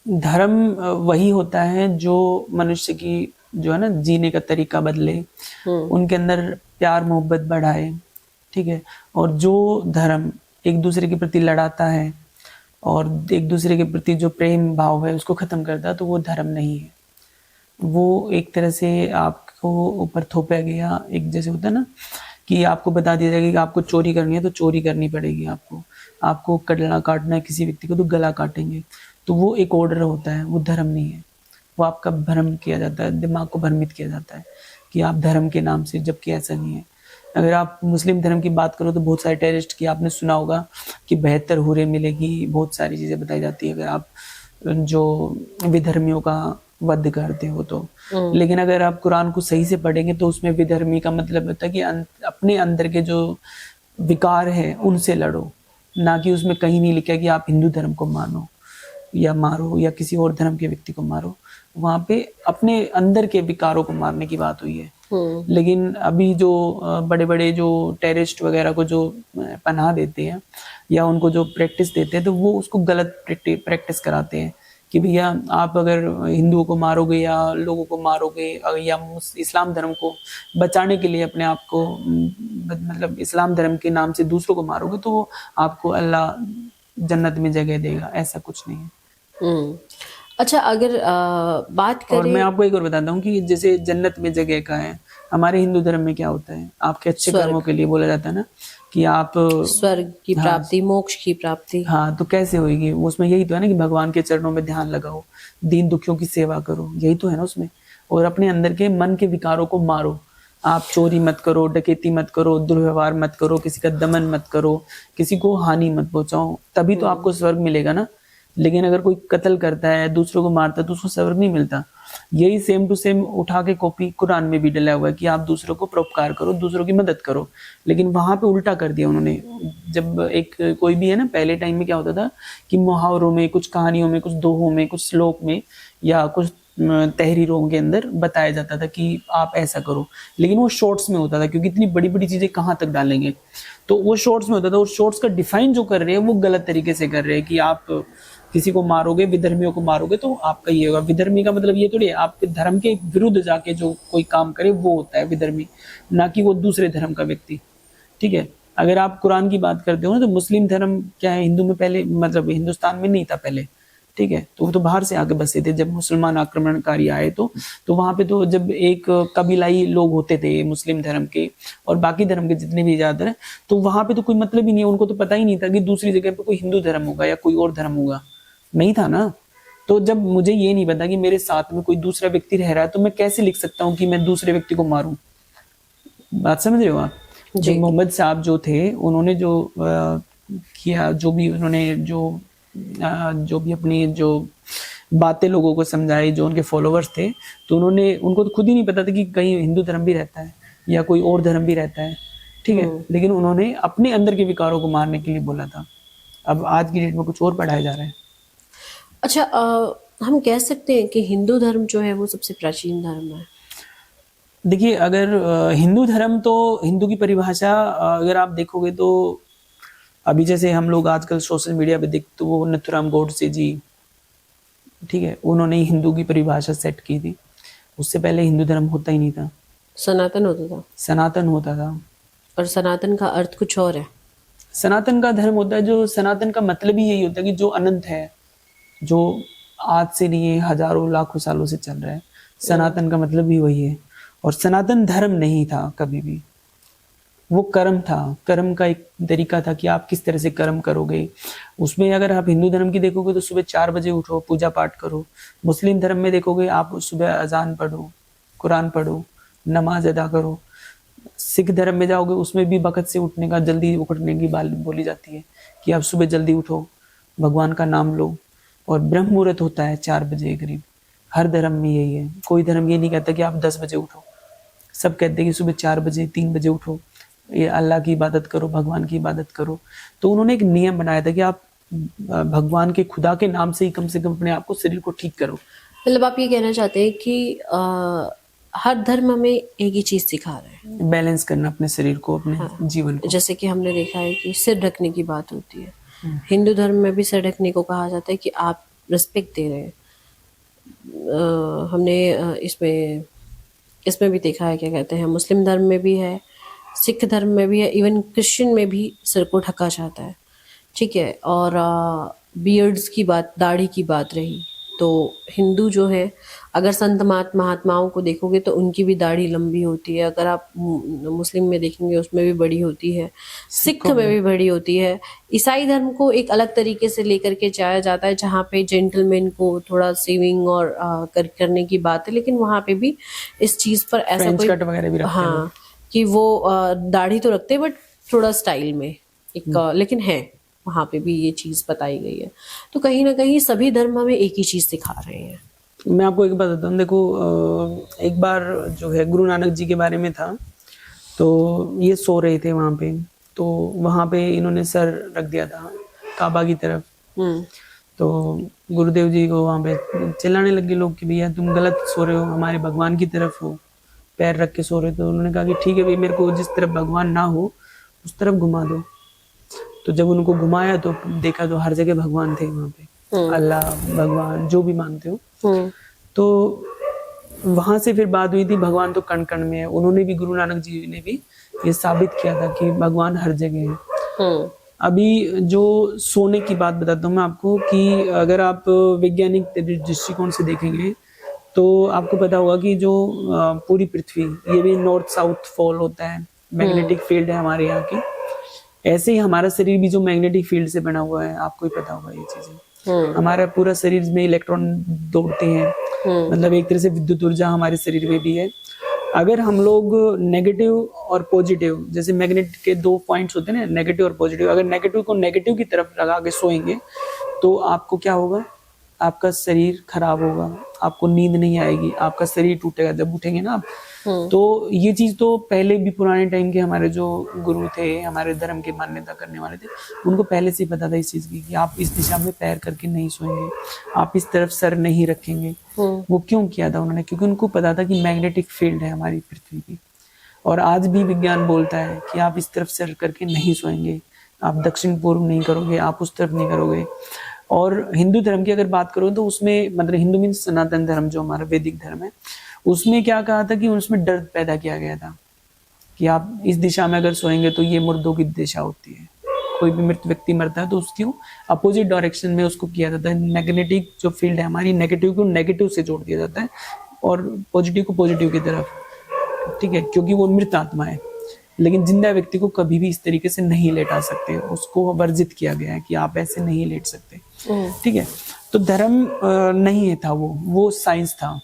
A: धर्म वही होता है जो मनुष्य की जो है ना जीने का तरीका बदले, उनके अंदर प्यार मोहब्बत बढ़ाए। ठीक है, और जो धर्म एक दूसरे के प्रति लड़ाता है और एक दूसरे के प्रति जो प्रेम भाव है उसको खत्म करता है, तो वो धर्म नहीं है। वो एक तरह से आपको ऊपर थोपा गया, एक जैसे होता है ना कि आपको बता दिया जाएगा कि आपको चोरी करनी है तो चोरी करनी पड़ेगी, आपको गला काटना है किसी व्यक्ति को तो गला काटेंगे। तो वो एक ऑर्डर होता है, वो धर्म नहीं है। वो आपका भ्रम किया जाता है, दिमाग को भ्रमित किया जाता है कि आप धर्म के नाम से, जबकि ऐसा नहीं है। अगर आप मुस्लिम धर्म की बात करो तो बहुत सारे टेररिस्ट की आपने सुना होगा कि 72 हूरें मिलेगी, बहुत सारी चीजें बताई जाती है अगर आप जो विधर्मियों का वध करते हो तो। लेकिन अगर आप कुरान को सही से पढ़ेंगे तो उसमें विधर्मी का मतलब होता है कि अपने अंदर के जो विकार है उनसे लड़ो, ना कि उसमें कहीं नहीं लिखा कि आप हिंदू धर्म को मानो। या मारो या किसी और धर्म के व्यक्ति को मारो, वहां पे अपने अंदर के विकारों को मारने की बात हुई है। लेकिन अभी जो बड़े बड़े जो टेररिस्ट वगैरह को जो पनाह देते हैं या उनको जो प्रैक्टिस देते हैं, तो वो उसको गलत प्रैक्टिस कराते हैं कि भैया आप अगर हिंदुओं को मारोगे या लोगों को मारोगे या इस्लाम धर्म को बचाने के लिए अपने आप को मतलब इस्लाम धर्म के नाम से दूसरों को मारोगे तो आपको अल्लाह जन्नत में जगह देगा। ऐसा कुछ नहीं है।
B: अच्छा, अगर बात करें,
A: और मैं आपको एक और बताता हूँ कि जैसे जन्नत में जगह का है, हमारे हिंदू धर्म में क्या होता है, आपके अच्छे कर्मों के लिए बोला जाता है ना कि आप
B: स्वर्ग की प्राप्ति, मोक्ष की प्राप्ति।
A: हाँ, तो कैसे होगी? उसमें यही तो है ना कि भगवान के चरणों में ध्यान लगाओ, दीन दुखियों की सेवा करो, यही तो है ना उसमें। और अपने अंदर के मन के विकारों को मारो। आप चोरी मत करो, डकैती मत करो, दुर्व्यवहार मत करो, किसी का दमन मत करो, किसी को हानि मत पहुंचाओ, तभी तो आपको स्वर्ग मिलेगा ना। लेकिन अगर कोई कत्ल करता है, दूसरों को मारता है, तो उसको स्वर्ग नहीं मिलता। यही सेम टू सेम उठा के कॉपी कुरान में भी डला हुआ है कि आप दूसरों को परोपकार करो, दूसरों की मदद करो। लेकिन वहां पे उल्टा कर दिया उन्होंने। जब एक कोई भी है ना, पहले टाइम में क्या होता था कि मुहावरों में, कुछ कहानियों में, कुछ दोहों में, कुछ श्लोक में या कुछ तहरीरों के अंदर बताया जाता था कि आप ऐसा करो। लेकिन वो शॉर्ट्स में होता था, क्योंकि इतनी बड़ी बड़ी चीजें कहाँ तक डालेंगे, तो वो शॉर्ट्स में होता था। और शॉर्ट्स का डिफाइन जो कर रहे हैं वो गलत तरीके से कर रहे हैं कि आप किसी को मारोगे, विधर्मियों को मारोगे तो आपका ये होगा। विधर्मी का मतलब ये थोड़ी है आपके धर्म के विरुद्ध जाके जो कोई काम करे वो होता है विधर्मी, ना कि वो दूसरे धर्म का व्यक्ति। ठीक है, अगर आप कुरान की बात करते हो ना, तो मुस्लिम धर्म क्या है, हिंदू में पहले मतलब हिंदुस्तान में नहीं था पहले। ठीक है, तो वो तो बाहर से आके बसे थे। जब मुसलमान आक्रमणकारी आए तो वहां पे तो जब एक कबीलाई लोग होते थे मुस्लिम धर्म के और बाकी धर्म के जितने भी ज्यादातर है, तो वहां पे तो कोई मतलब ही नहीं है। उनको तो पता ही नहीं था कि दूसरी जगह पे कोई हिंदू धर्म होगा या कोई और धर्म होगा, नहीं था ना। तो जब मुझे ये नहीं पता कि मेरे साथ में कोई दूसरा व्यक्ति रह रहा है, तो मैं कैसे लिख सकता हूँ कि मैं दूसरे व्यक्ति को मारूं? बात समझ रहे हो आप? जो मोहम्मद साहब जो थे, उन्होंने जो किया, जो भी उन्होंने जो भी अपनी जो बातें लोगों को समझाई, जो उनके फॉलोअर्स थे, तो उनको तो खुद ही नहीं पता था कि कहीं हिंदू धर्म भी रहता है या कोई और धर्म भी रहता है। ठीक है, लेकिन उन्होंने अपने अंदर के विकारों को मारने के लिए बोला था। अब आज की डेट में कुछ और पढ़ाया जा रहा है।
B: अच्छा, हम कह सकते हैं कि हिंदू धर्म जो है वो सबसे प्राचीन धर्म है।
A: देखिए, अगर हिंदू धर्म, तो हिंदू की परिभाषा अगर आप देखोगे तो अभी जैसे हम लोग आजकल सोशल मीडिया पे देखते, तो वो नथुराम गोडसे जी, ठीक है, उन्होंने ही हिंदू की परिभाषा सेट की थी। उससे पहले हिंदू धर्म होता ही नहीं था,
B: सनातन होता था।
A: सनातन होता था।
B: और सनातन का अर्थ कुछ और है।
A: सनातन का धर्म होता है, जो सनातन का मतलब ही यही होता है कि जो अनंत है, जो आज से नहीं है, हजारों लाखों सालों से चल रहा है। सनातन का मतलब भी वही है। और सनातन धर्म नहीं था कभी भी, वो कर्म था। कर्म का एक तरीका था कि आप किस तरह से कर्म करोगे। उसमें अगर आप हिंदू धर्म की देखोगे तो सुबह 4 बजे उठो, पूजा पाठ करो। मुस्लिम धर्म में देखोगे आप सुबह अजान पढ़ो, कुरान पढ़ो, नमाज अदा करो। सिख धर्म में जाओगे, उसमें भी वक्त से उठने का, जल्दी उठने की बात बोली जाती है कि आप सुबह जल्दी उठो, भगवान का नाम लो। और ब्रह्म मुहूर्त होता है 4 बजे करीब। हर धर्म में यही है। कोई धर्म ये नहीं कहता कि आप 10 बजे उठो, सब कहते हैं कि सुबह 4 बजे 3 बजे उठो, ये अल्लाह की इबादत करो, भगवान की इबादत करो। तो उन्होंने एक नियम बनाया था कि आप भगवान के, खुदा के नाम से ही कम अपने आप को, शरीर को ठीक करो।
B: मतलब आप ये कहना चाहते हैं कि हर धर्म हमें एक ही चीज सिखा रहे हैं,
A: बैलेंस करना अपने शरीर को, अपने जीवन को।
B: जैसे कि हमने देखा है कि सिर ढकने की बात होती है, हिंदू धर्म में भी सिर ढकने को कहा जाता है कि आप रिस्पेक्ट दे रहे हैं। हमने इसमें भी देखा है, क्या कहते हैं, मुस्लिम धर्म में भी है, सिख धर्म में भी है, इवन क्रिश्चियन में भी सिर को ढका जाता है। ठीक है, और बियर्ड्स की बात, दाढ़ी की बात रही, तो हिंदू जो है, अगर संत महात्माओं को देखोगे तो उनकी भी दाढ़ी लंबी होती है। अगर आप मुस्लिम में देखेंगे उसमें भी बड़ी होती है, सिख में भी बड़ी होती है। ईसाई धर्म को एक अलग तरीके से लेकर के जाया जाता है, जहाँ पे जेंटलमैन को थोड़ा सेविंग और करने की बात है, लेकिन वहाँ पे भी इस चीज पर ऐसा कोई,
A: कट वगैरह भी रखते हैं,
B: हाँ, कि वो दाढ़ी तो रखते हैं बट थोड़ा स्टाइल में एक, लेकिन है वहां पे भी ये चीज बताई गई है। तो कहीं ना कहीं सभी धर्म हमें एक ही चीज सिखा रहे हैं।
A: मैं आपको एक बात बताता हूँ। देखो, एक बार जो है गुरु नानक जी के बारे में था, तो ये सो रहे थे वहां पे, तो वहां पे इन्होंने सर रख दिया था काबा की तरफ। तो गुरुदेव जी को वहाँ पे चिल्लाने लगे लोग कि भैया तुम गलत सो रहे हो, हमारे भगवान की तरफ हो, पैर रख के सो रहे हो। तो उन्होंने कहा कि ठीक है भाई, मेरे को जिस तरफ भगवान ना हो उस तरफ घुमा दो। तो जब उनको घुमाया तो देखा तो हर जगह भगवान थे वहाँ पे, अल्लाह भगवान जो भी मानते हो। तो वहां से फिर बात हुई थी, भगवान तो कण कण में है। उन्होंने भी, गुरु नानक जी ने भी ये साबित किया था कि भगवान हर जगह है। अभी जो सोने की बात बताता हूँ मैं आपको कि अगर आप वैज्ञानिक दृष्टिकोण से देखेंगे तो आपको पता होगा कि जो पूरी पृथ्वी, ये भी नॉर्थ साउथ फॉल होता है, मैग्नेटिक फील्ड है हमारे यहाँ की। ऐसे ही हमारा शरीर भी जो मैग्नेटिक फील्ड से बना हुआ है, आपको ही पता होगा ये चीजें। हमारा पूरा शरीर में इलेक्ट्रॉन दौड़ते हैं, मतलब एक तरह से विद्युत ऊर्जा हमारे शरीर में भी है। अगर हम लोग नेगेटिव और पॉजिटिव, जैसे मैग्नेट के दो पॉइंट्स होते हैं ना, नेगेटिव और पॉजिटिव, अगर नेगेटिव को नेगेटिव की तरफ लगा के सोएंगे तो आपको क्या होगा, आपका शरीर खराब होगा, आपको नींद नहीं आएगी, आपका शरीर टूटेगा जब उठेंगे ना आप। तो ये चीज तो पहले भी पुराने टाइम के हमारे जो गुरु थे, हमारे धर्म के मान्यता करने वाले थे, उनको पहले से ही पता था इस चीज की कि आप इस दिशा में पैर करके नहीं सोएंगे, आप इस तरफ सर नहीं रखेंगे। वो क्यों किया था उन्होंने? क्योंकि उनको पता था कि मैग्नेटिक फील्ड है हमारी पृथ्वी की। और आज भी विज्ञान बोलता है कि आप इस तरफ सर करके नहीं सोएंगे, आप दक्षिण पूर्व नहीं करोगे, आप उस तरफ नहीं करोगे। और हिंदू धर्म की अगर बात करो तो उसमें, मतलब हिंदू मीन्स सनातन धर्म जो हमारा वैदिक धर्म है, उसमें क्या कहा था कि उसमें डर पैदा किया गया था कि आप इस दिशा में अगर सोएंगे तो ये मुर्दों की दिशा होती है। कोई भी मृत व्यक्ति मरता है तो उसकी अपोजिट डायरेक्शन में उसको किया जाता है। मैग्नेटिक जो फील्ड है हमारी, नेगेटिव को नेगेटिव से जोड़ दिया जाता है और पॉजिटिव को पॉजिटिव की तरफ, ठीक है, क्योंकि वो मृत आत्मा है। लेकिन जिंदा व्यक्ति को कभी भी इस तरीके से नहीं लेटा सकते, उसको वर्जित किया गया है कि आप ऐसे नहीं लेट सकते, ठीक है। तो धर्म नहीं था, वो साइंस था।